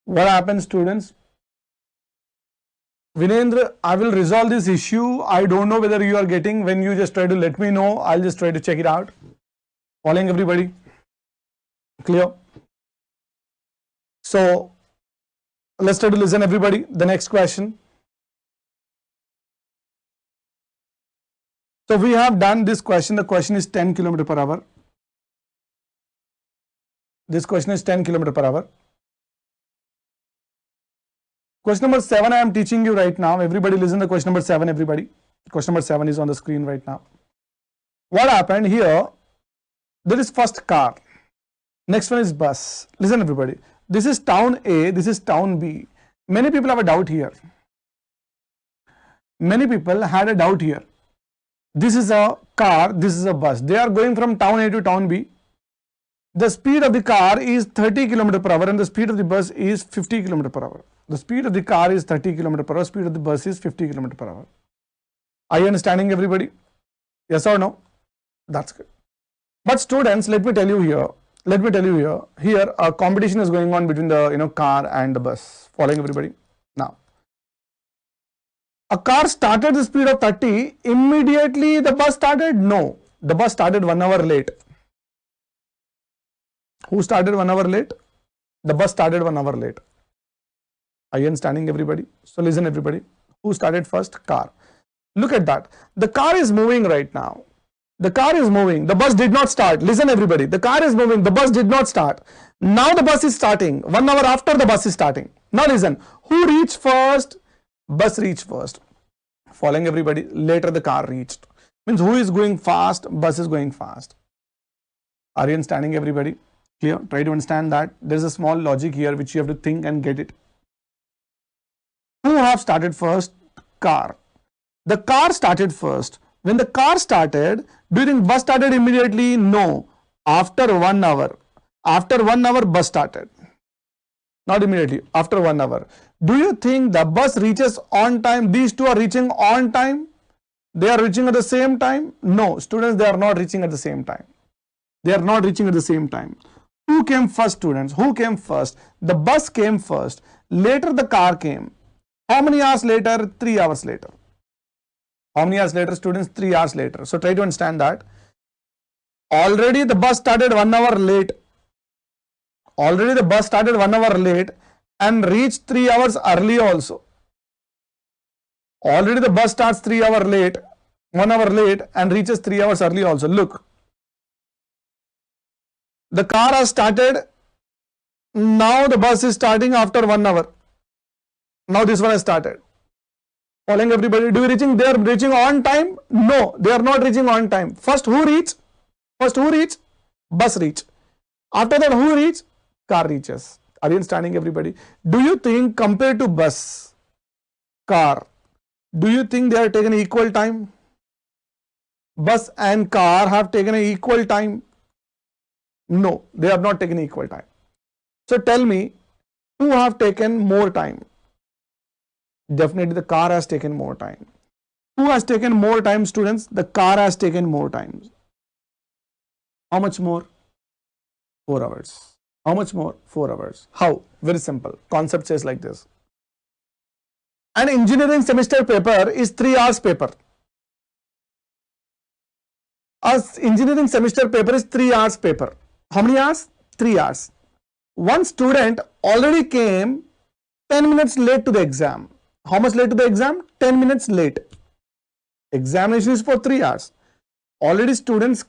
what happens, students? Vinendra, I will resolve this issue. I don't know whether you are getting. When you just try to let me know, I'll just try to check it out. Following everybody? Clear? So let's try to listen everybody. The next question. So we have done this question. The question is 10 km per hour. This question is 10 km per hour. Question number 7 I am teaching you right now. Everybody listen to question number 7, everybody. Question number 7 is on the screen right now. What happened here? There is first car. Next one is bus. Listen everybody. This is town A, this is town B. Many people have a doubt here. Many people had a doubt here. This is a car, this is a bus. They are going from town A to town B. The speed of the car is 30 km per hour and the speed of the bus is 50 km per hour. The speed of the car is 30 km per hour, speed of the bus is 50 km per hour. Are you understanding everybody? Yes or no? That's good. But students, let me tell you here, here a competition is going on between the car and the bus. Following everybody? Now, a car started the speed of 30, immediately the bus started? No, the bus started 1 hour late. Who started 1 hour late? The bus started 1 hour late. Are you understanding everybody? So listen everybody. Who started first? Car. Look at that. The car is moving right now. The car is moving. The bus did not start. Listen everybody. The car is moving. The bus did not start. Now the bus is starting. 1 hour after the bus is starting. Now listen. Who reached first? Bus reached first. Following everybody. Later the car reached. Means who is going fast? Bus is going fast. Are you understanding everybody? Clear? Try to understand that. There is a small logic here which you have to think and get it. Who have started first? Car. The car started first. When the car started, do you think bus started immediately? No. After 1 hour. After 1 hour, bus started. Not immediately. After 1 hour. Do you think the bus reaches on time? These two are reaching on time? They are reaching at the same time? No. Students, they are not reaching at the same time. They are not reaching at the same time. Who came first, students? Who came first? The bus came first. Later the car came. How many hours later? 3 hours later. How many hours later, students? 3 hours later. So try to understand that. Already the bus started 1 hour late. already the bus started 1 hour late and reached 3 hours early also. Already the bus starts 3 hours late, 1 hour late and reaches 3 hours early also. Look, the car has started, now the bus is starting after 1 hour. Now this one has started. Following everybody, they are reaching on time? No, they are not reaching on time. First who reach? Bus reach. After that who reach? Car reaches. Are you understanding everybody? Do you think compared to bus, car, do you think they are taken equal time? Bus and car have taken an equal time? No, they have not taken equal time. So tell me, who have taken more time? Definitely the car has taken more time. Who has taken more time, students? The car has taken more time. How much more? 4 hours. How much more? 4 hours. How? Very simple. Concept says like this. An engineering semester paper is 3 hours paper. As engineering semester paper is 3 hours paper. How many hours? 3 hours. One student already came 10 minutes late to the exam. How much late to the exam? 10 minutes late. Examination is for 3 hours. Already students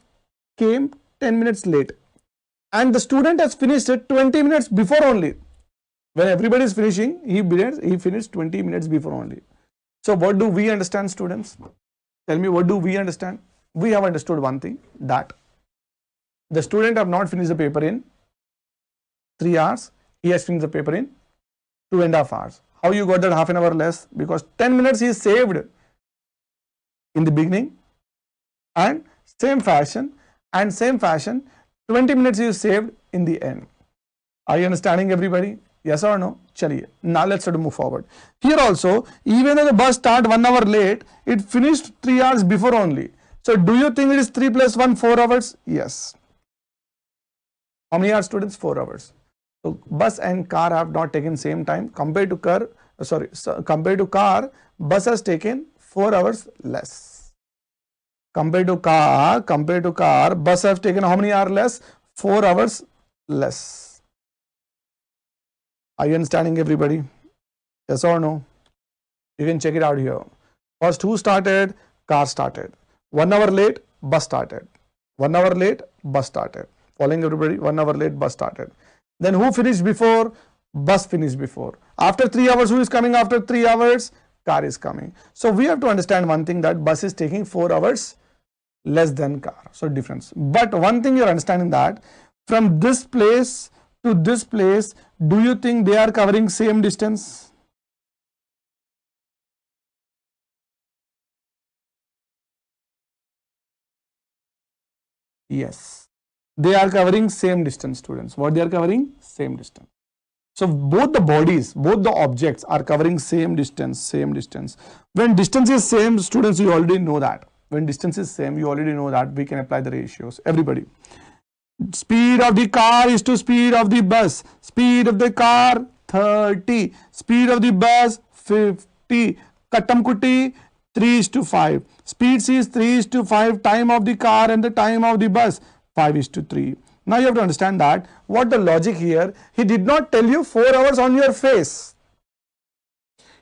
came 10 minutes late. And the student has finished it 20 minutes before only. When everybody is finishing, he finished 20 minutes before only. So what do we understand, students? Tell me, what do we understand? We have understood one thing, that the student have not finished the paper in 3 hours. He has finished the paper in 2.5 hours. How you got that half an hour less? Because 10 minutes he saved in the beginning, and same fashion, 20 minutes is saved in the end. Are you understanding everybody? Yes or no? Chaliye. Now let's try to move forward. Here also, even though the bus started 1 hour late, it finished 3 hours before only. So do you think it is 3 plus 1, 4 hours? Yes. How many hours, students? 4 hours. So bus and car have not taken same time. Compared to car, bus has taken 4 hours less. Compared to car, bus have taken how many hours less? 4 hours less. Are you understanding everybody? Yes or no? You can check it out here. First who started? Car started. 1 hour late, bus started. 1 hour late, bus started. Following everybody, 1 hour late, bus started. Then who finished before? Bus finished before. After 3 hours, who is coming after 3 hours? Car is coming. So we have to understand one thing, that bus is taking 4 hours less than car. So difference. But one thing you're understanding, that from this place to this place, do you think they are covering same distance? Yes. They are covering same distance, students. What they are covering? Same distance. So both the bodies, both the objects are covering same distance. When distance is same, students, you already know that. When distance is same, you already know that we can apply the ratios. Everybody. Speed of the car is to speed of the bus. Speed of the car 30. Speed of the bus 50. Kattam Kuti 3:5. Speed C is 3:5. Time of the car and the time of the bus 5:3. Now you have to understand that what the logic here, he did not tell you 4 hours on your face.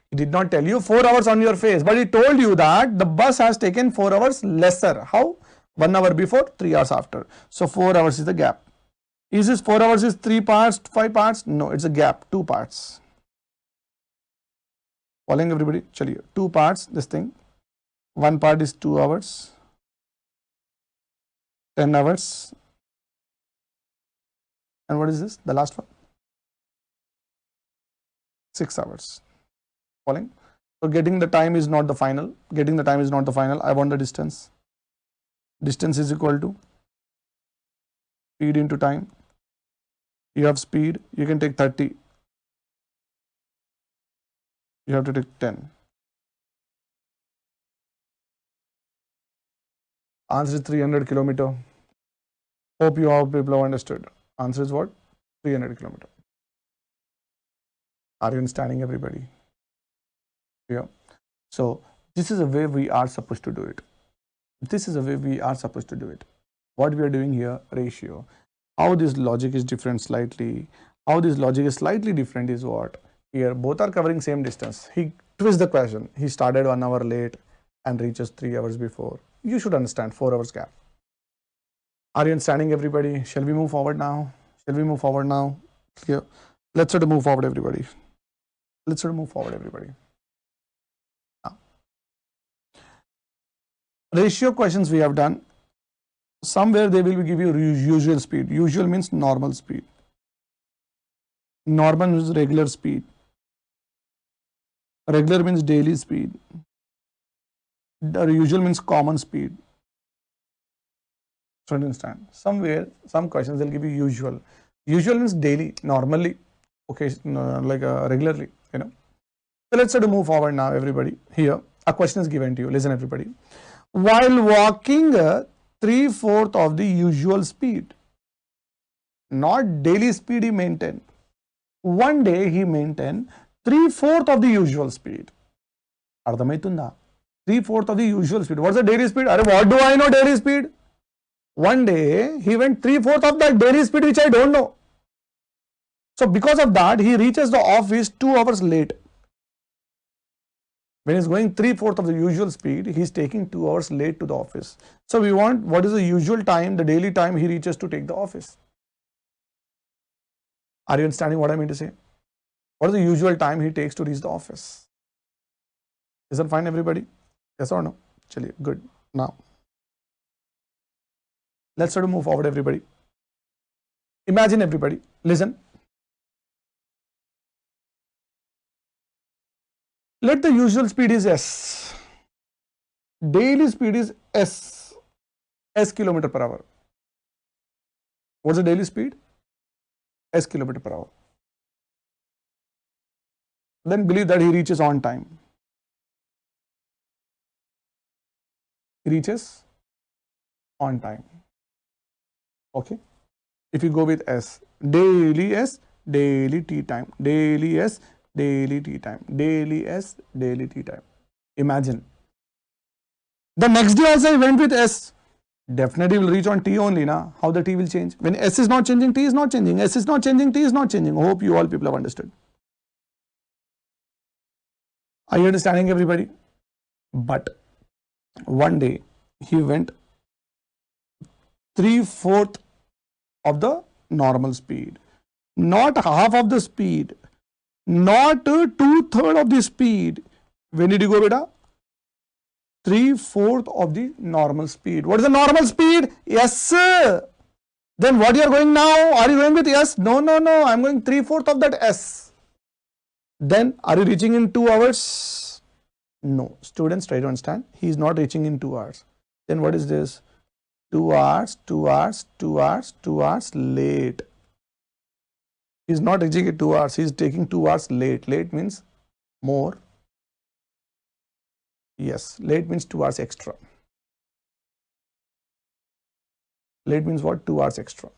He did not tell you 4 hours on your face, but he told you that the bus has taken 4 hours lesser. How? 1 hour before, 3 hours after. So 4 hours is the gap. Is this 4 hours is 3 parts, 5 parts? No, it's a gap, 2 parts. Following everybody? Chaliye. 2 parts, this thing. 1 part is 2 hours. 10 hours. And what is this? The last one? 6 hours. Following? So getting the time is not the final. I want the distance. Distance is equal to speed into time. You have speed, you can take 30. You have to take 10. Answer is 300 kilometer. Hope you have people have understood. Answer is what? 300 kilometer. Are you understanding everybody? Yeah. So this is a way we are supposed to do it. What we are doing here, ratio. How this logic is different slightly. How this logic is slightly different is what? Here both are covering same distance. He twists the question. He started 1 hour late and reaches 3 hours before. You should understand 4 hours gap. Are you understanding, everybody? Shall we move forward now? Shall we move forward now? Here. Let's sort of move forward, everybody. Let's sort of move forward, everybody. Now, ratio questions we have done. Somewhere they will give you usual speed. Usual means normal speed. Normal means regular speed. Regular means daily speed. The usual means common speed. So understand. Somewhere, some questions they'll give you usual. Usual means daily, normally, okay, regularly, you know. So let's sort of move forward now, everybody. Here, a question is given to you. Listen, everybody. While walking 3/4 of the usual speed, not daily speed he maintained. One day he maintained 3/4 of the usual speed. Ardhamaitunda. 3/4 of the usual speed. What's the daily speed? What do I know daily speed? One day he went 3/4 of that daily speed which I don't know. So because of that he reaches the office 2 hours late. When he's going 3/4 of the usual speed, he's taking 2 hours late to the office. So we want what is the usual time, the daily time he reaches to take the office. Are you understanding what I mean to say? What is the usual time he takes to reach the office? Is that fine, everybody? Yes or no? Chaliye, good. Now, let's sort of move forward, everybody. Imagine, everybody, listen. Let the usual speed is S. Daily speed is S. S kilometer per hour. What's the daily speed? S kilometer per hour. Then believe that he reaches on time. He reaches on time. Okay. If you go with S, daily T time, daily S, daily T time, daily S, daily T time. Imagine. The next day also he went with S. Definitely will reach on T only, na? How the T will change? When S is not changing, T is not changing. S is not changing, T is not changing. Hope you all people have understood. Are you understanding, everybody? But one day he went 3/4 of the normal speed, not half of the speed, not 2/3 of the speed. When did you go, beta? 3/4 of the normal speed. What is the normal speed? Yes. Then what you are going now? Are you going with S? No. I am going 3/4 of that S. Then are you reaching in 2 hours? No. Students, try to understand. He is not reaching in 2 hours. Then what is this? 2 hours, 2 hours, 2 hours, 2 hours late. He is not reaching in 2 hours. He is taking 2 hours late. Late means more. Yes, late means 2 hours extra. Late means what? 2 hours extra.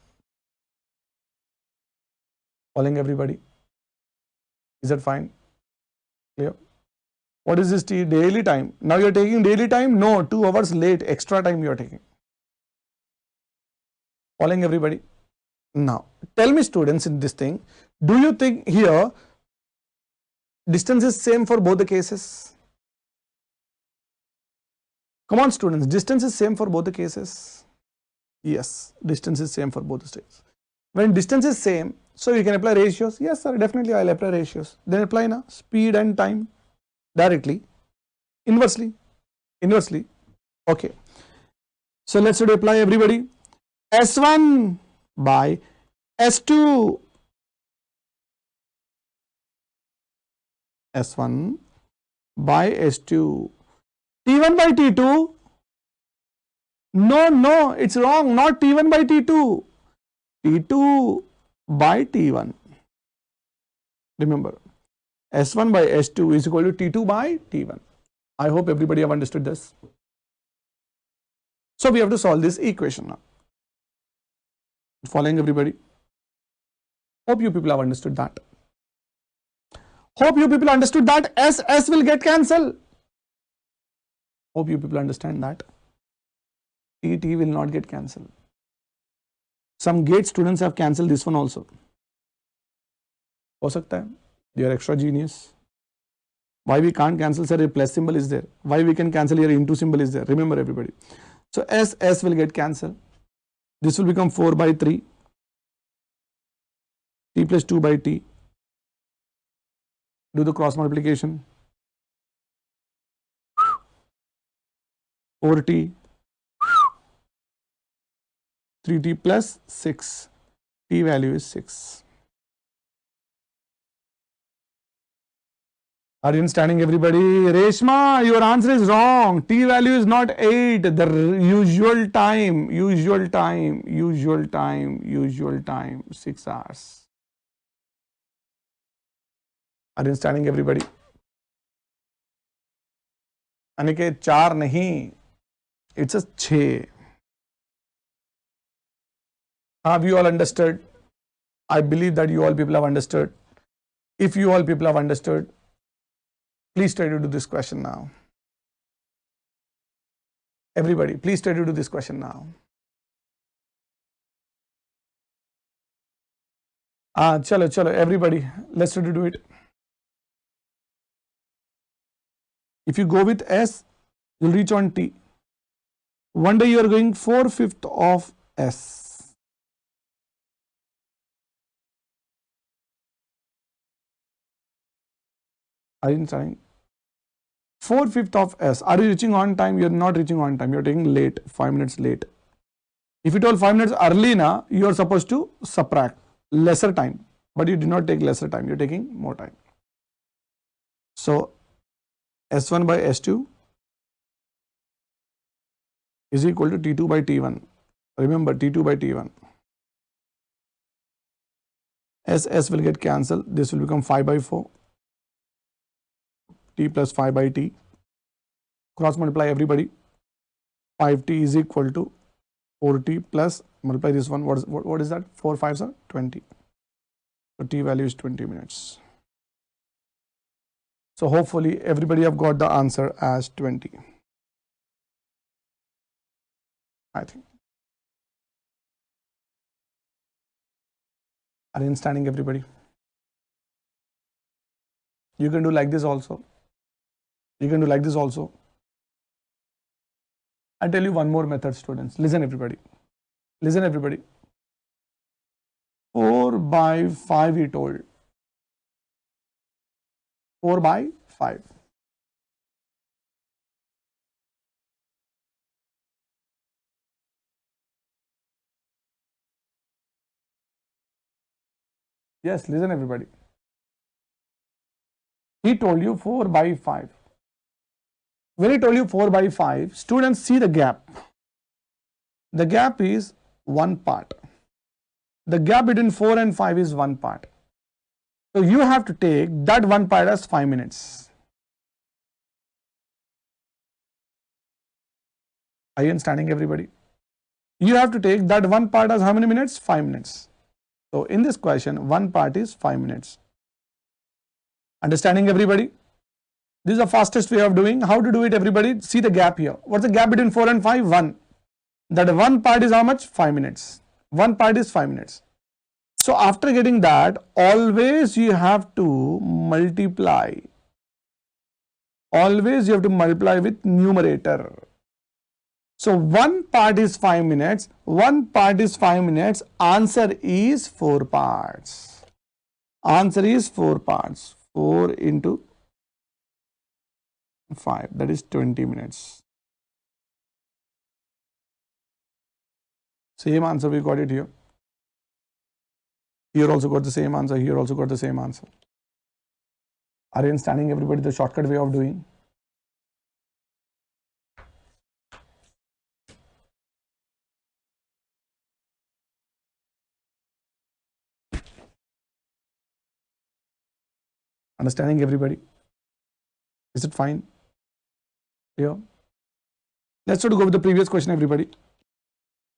Following, everybody? Is that fine? Clear? What is this daily time? Now you are taking daily time? No, 2 hours late, extra time you are taking. Following, everybody? Now, tell me, students, in this thing, do you think here distance is same for both the cases? Come on, students, distance is same for both the cases? Yes, distance is same for both the states. When distance is same, so you can apply ratios. Yes, sir, definitely I'll apply ratios. Then apply now speed and time directly, inversely. Okay. So let's apply, everybody. S1 by S2. S1 by S2. T1 by T2. No, it's wrong. Not T1 by T2. T2 by T1. Remember, S1 by S2 is equal to T2 by T1. I hope everybody have understood this. So we have to solve this equation now. Following, everybody? Hope you people have understood that. Hope you people understood that S will get cancelled. Hope you people understand that. T will not get cancelled. Some GATE students have cancelled this one also. हो सकता है. You are extra genius. Why we can't cancel, sir? A plus symbol is there. Why we can cancel here? Into symbol is there. Remember everybody. So S will get cancelled. This will become 4 by 3. T plus 2 by T. Do the cross multiplication. 4T. 3T plus 6. T value is 6. Are you understanding everybody? Reshma, your answer is wrong. T value is not 8. The usual time, 6 hours. Are you understanding everybody? Aniket, 4 nahi. It's a 6. Have you all understood? I believe that you all people have understood. If you all people have understood, please try to do this question now. Everybody, please try to do this question now. Chalo, everybody, let's try to do it. If you go with S, you'll reach on T. One day you are going 4/5 of S. Are you understanding? 4/5 of S. Are you reaching on time? You are not reaching on time. You are taking late, 5 minutes late. If you told 5 minutes early now, you are supposed to subtract lesser time, but you did not take lesser time. You are taking more time. So S1 by S2 is equal to T2 by T1. Remember T2 by T1. S will get cancelled. This will become 5 by 4. T plus 5 by T. Cross multiply everybody. 5T is equal to 4T plus multiply this one. What is that? 4 5s are 20. So T value is 20 minutes. So hopefully everybody have got the answer as 20. I think. Are you understanding everybody? You can do like this also. You can do like this also. I'll tell you one more method, students. Listen everybody. Listen everybody. 4 by 5 he told. 4 by 5. Yes, listen everybody. He told you 4 by 5. When he told you 4 by 5, students see the gap. The gap is one part. The gap between 4 and 5 is one part. So you have to take that one part as 5 minutes. Are you understanding everybody? You have to take that one part as how many minutes? 5 minutes. So in this question, one part is 5 minutes. Understanding everybody? This is the fastest way of doing. How to do it, everybody? See the gap here. What's the gap between 4 and 5? 1. That one part is how much? 5 minutes. One part is 5 minutes. So after getting that, always you have to multiply. Always you have to multiply with numerator. So one part is 5 minutes. One part is 5 minutes. Answer is 4 parts. Answer is 4 parts. 4 into 5, that is 20 minutes. Same answer, we got it here. Here also got the same answer, here also got the same answer. Are you understanding everybody the shortcut way of doing? Understanding everybody? Is it fine? Yeah. Let's try to go with the previous question, everybody.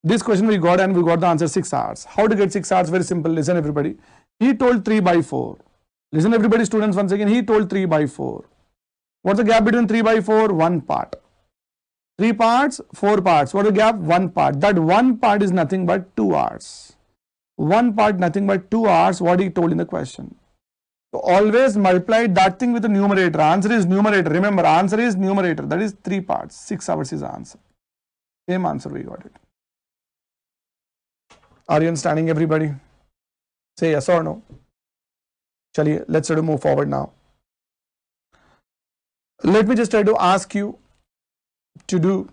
This question we got and we got the answer 6 hours. How to get 6 hours? Very simple. Listen everybody. He told 3 by 4. Listen everybody, students, once again. He told 3 by 4. What's the gap between 3 by 4? One part. 3 parts, 4 parts. What is the gap? 1 part. That 1 part is nothing but 2 hours. 1 part nothing but 2 hours, what he told in the question. So always multiply that thing with the numerator. Answer is numerator. Remember, answer is numerator. That is 3 parts. 6 hours is the answer. Same answer we got it. Are you understanding, everybody? Say yes or no. Chaliye, let's try to move forward now. Let me just try to ask you to do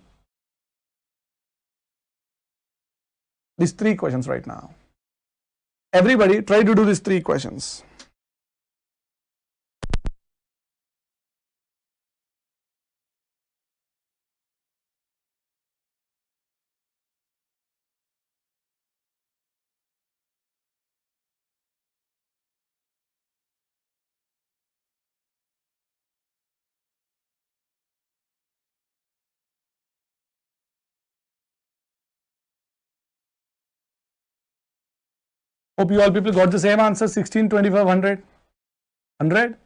these 3 questions right now. Everybody try to do these 3 questions. Hope you all people got the same answer. 16, 25, 100. 100?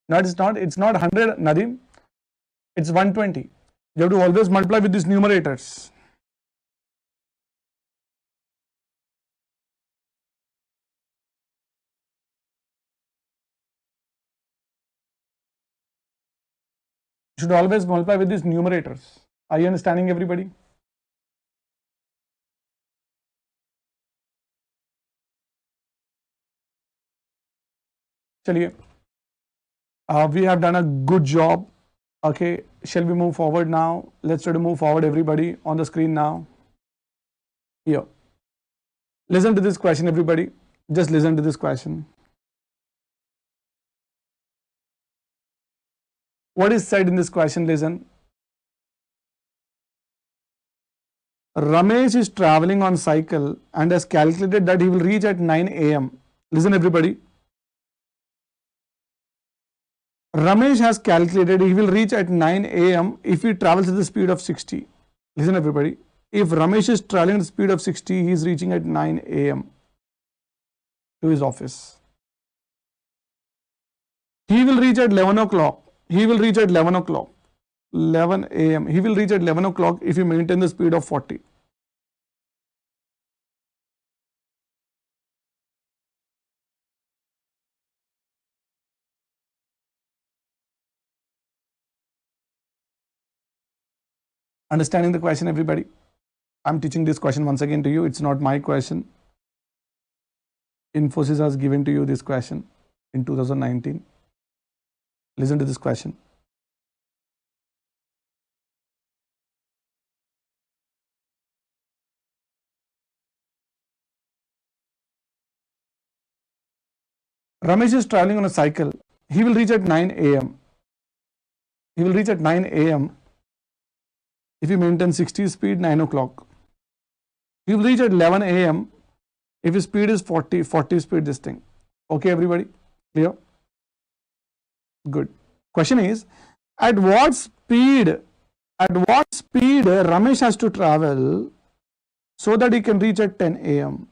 No, it's not 100, Nadim. It's 120. You have to always multiply with these numerators. You should always multiply with these numerators. Are you understanding, everybody? Chaliye. We have done a good job. Okay, shall we move forward now? Let's try to move forward, everybody, on the screen now. Here. Listen to this question, everybody. Just listen to this question. What is said in this question? Listen. Ramesh is traveling on cycle and has calculated that he will reach at 9 a.m. Listen, everybody. Ramesh has calculated he will reach at 9 a.m. if he travels at the speed of 60. Listen, everybody. If Ramesh is traveling at the speed of 60, he is reaching at 9 a.m. to his office. He will reach at 11 o'clock. He will reach at 11 o'clock. 11 a.m. He will reach at 11 o'clock if he maintain the speed of 40. Understanding the question, everybody? I'm teaching this question once again to you. It's not my question. Infosys has given to you this question in 2019. Listen to this question. Ramesh is traveling on a cycle. He will reach at 9 a.m. He will reach at 9 a.m. if he maintains 60 speed, 9 o'clock. He will reach at 11 a.m. if his speed is 40 speed this thing. Okay, everybody? Clear? Good. Question is, at what speed Ramesh has to travel so that he can reach at 10 a.m.?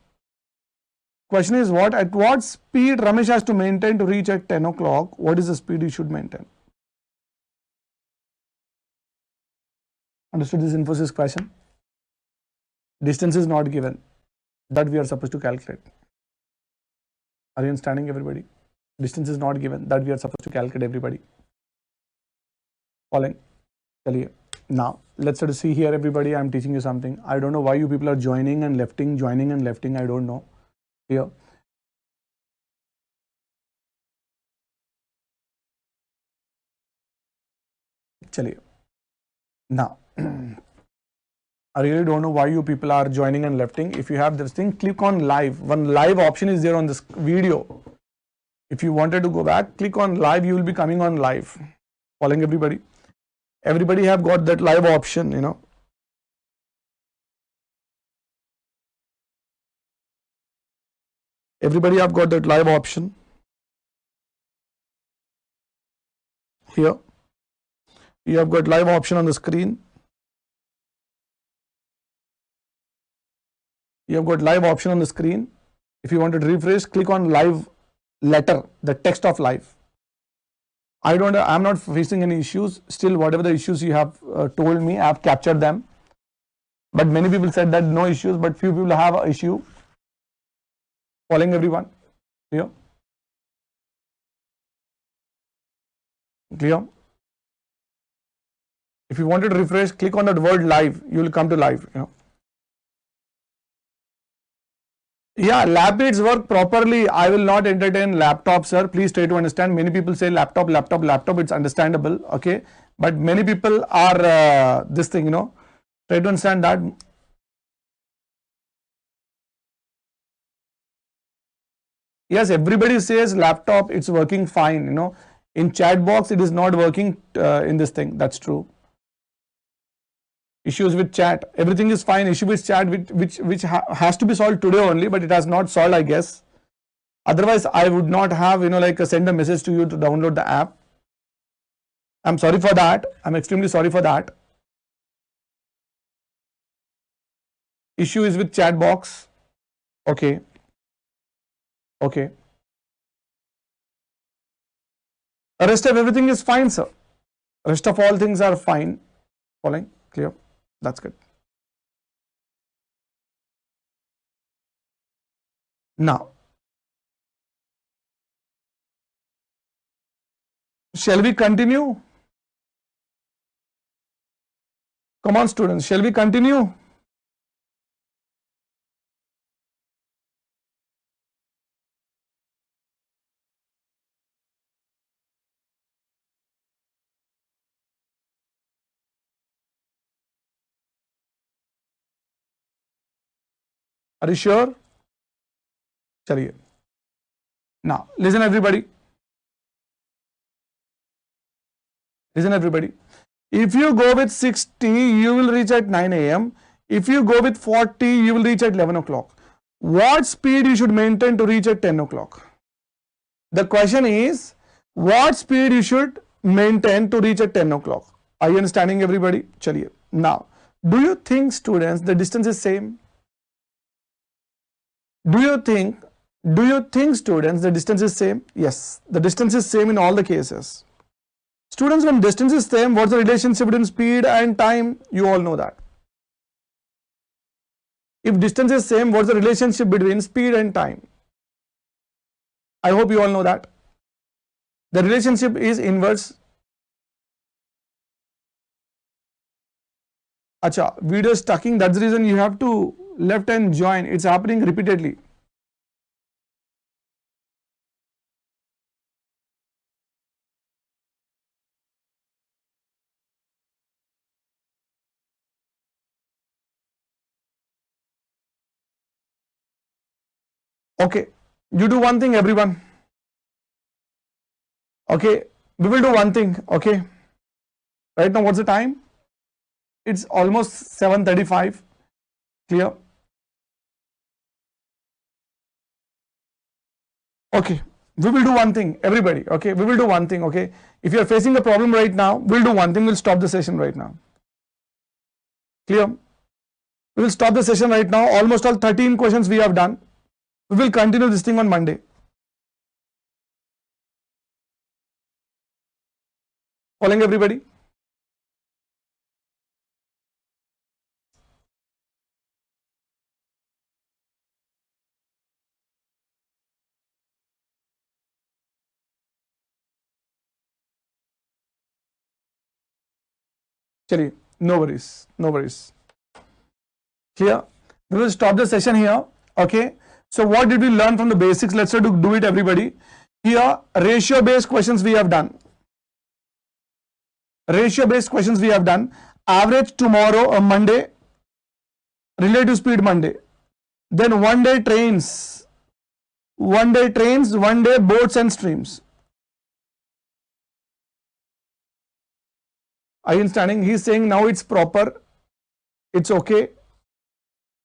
Question is at what speed Ramesh has to maintain to reach at 10 o'clock? What is the speed he should maintain? Understood this Infosys question? Distance is not given. That we are supposed to calculate. Are you understanding, everybody? Distance is not given. That we are supposed to calculate, everybody. Following. Now, let's try to see here, everybody. I'm teaching you something. I don't know why you people are joining and lefting. I don't know. Here. Chaliye. Now, I really don't know why you people are joining and lefting. If you have this thing, click on live. One live option is there on this video. If you wanted to go back, click on live. You will be coming on live. Following, everybody. Everybody have got that live option, you know. Everybody have got that live option. Here. You have got live option on the screen. You have got live option on the screen. If you want to refresh, click on live letter, the text of live. I'm not facing any issues. Still, whatever the issues you have told me, I have captured them. But many people said that no issues, but few people have an issue. Following everyone? Clear? Clear? If you wanted to refresh, click on that word live. You will come to live. Yeah, laptops work properly. I will not entertain laptop, sir. Please try to understand. Many people say laptop. It's understandable, okay? But many people are this thing, Try to understand that. Yes, everybody says laptop, it's working fine, In chat box, it is not working in this thing. That's true. Issues with chat, everything is fine. Issue with chat, which has to be solved today only, but it has not solved, I guess. Otherwise, I would not have, send a message to you to download the app. I'm sorry for that. I'm extremely sorry for that. Issue is with chat box. Okay. Okay. The rest of everything is fine, sir. Rest of all things are fine. Following? Clear? That's good. Now, shall we continue? Come on, students, shall we continue? Are you sure? Chaliye. Now, listen everybody. Listen everybody. If you go with 60, you will reach at 9 a.m. If you go with 40, you will reach at 11 o'clock. What speed you should maintain to reach at 10 o'clock? The question is, what speed you should maintain to reach at 10 o'clock? Are you understanding everybody? Chaliye. Now, do you think, students, the distance is same? Do you think, students, the distance is same? Yes, the distance is same in all the cases. Students, when distance is same, what's the relationship between speed and time? You all know that. If distance is same, what's the relationship between speed and time? I hope you all know that. The relationship is inverse. Acha, video is stucking. That's the reason you have to left and join. It's happening repeatedly. Okay, you do one thing, everyone. Okay, we will do one thing. Okay, right now, what's the time? It's almost 7:35. Clear? Okay, we will do one thing, everybody. Okay, we will do one thing. Okay, if you are facing a problem right now, we'll do one thing. We'll stop the session right now. Clear? We will stop the session right now. Almost all 13 questions we have done. We will continue this thing on Monday. Following everybody? Chaliye, no worries, no worries. Clear? We will stop the session here. Okay. So what did we learn from the basics? Let's try to do it, everybody. Here, ratio based questions we have done. Ratio based questions we have done. Average tomorrow, Monday. Relative speed Monday. Then one day trains. One day trains, one day boats and streams. Are you understanding? He's saying now it's proper. It's okay.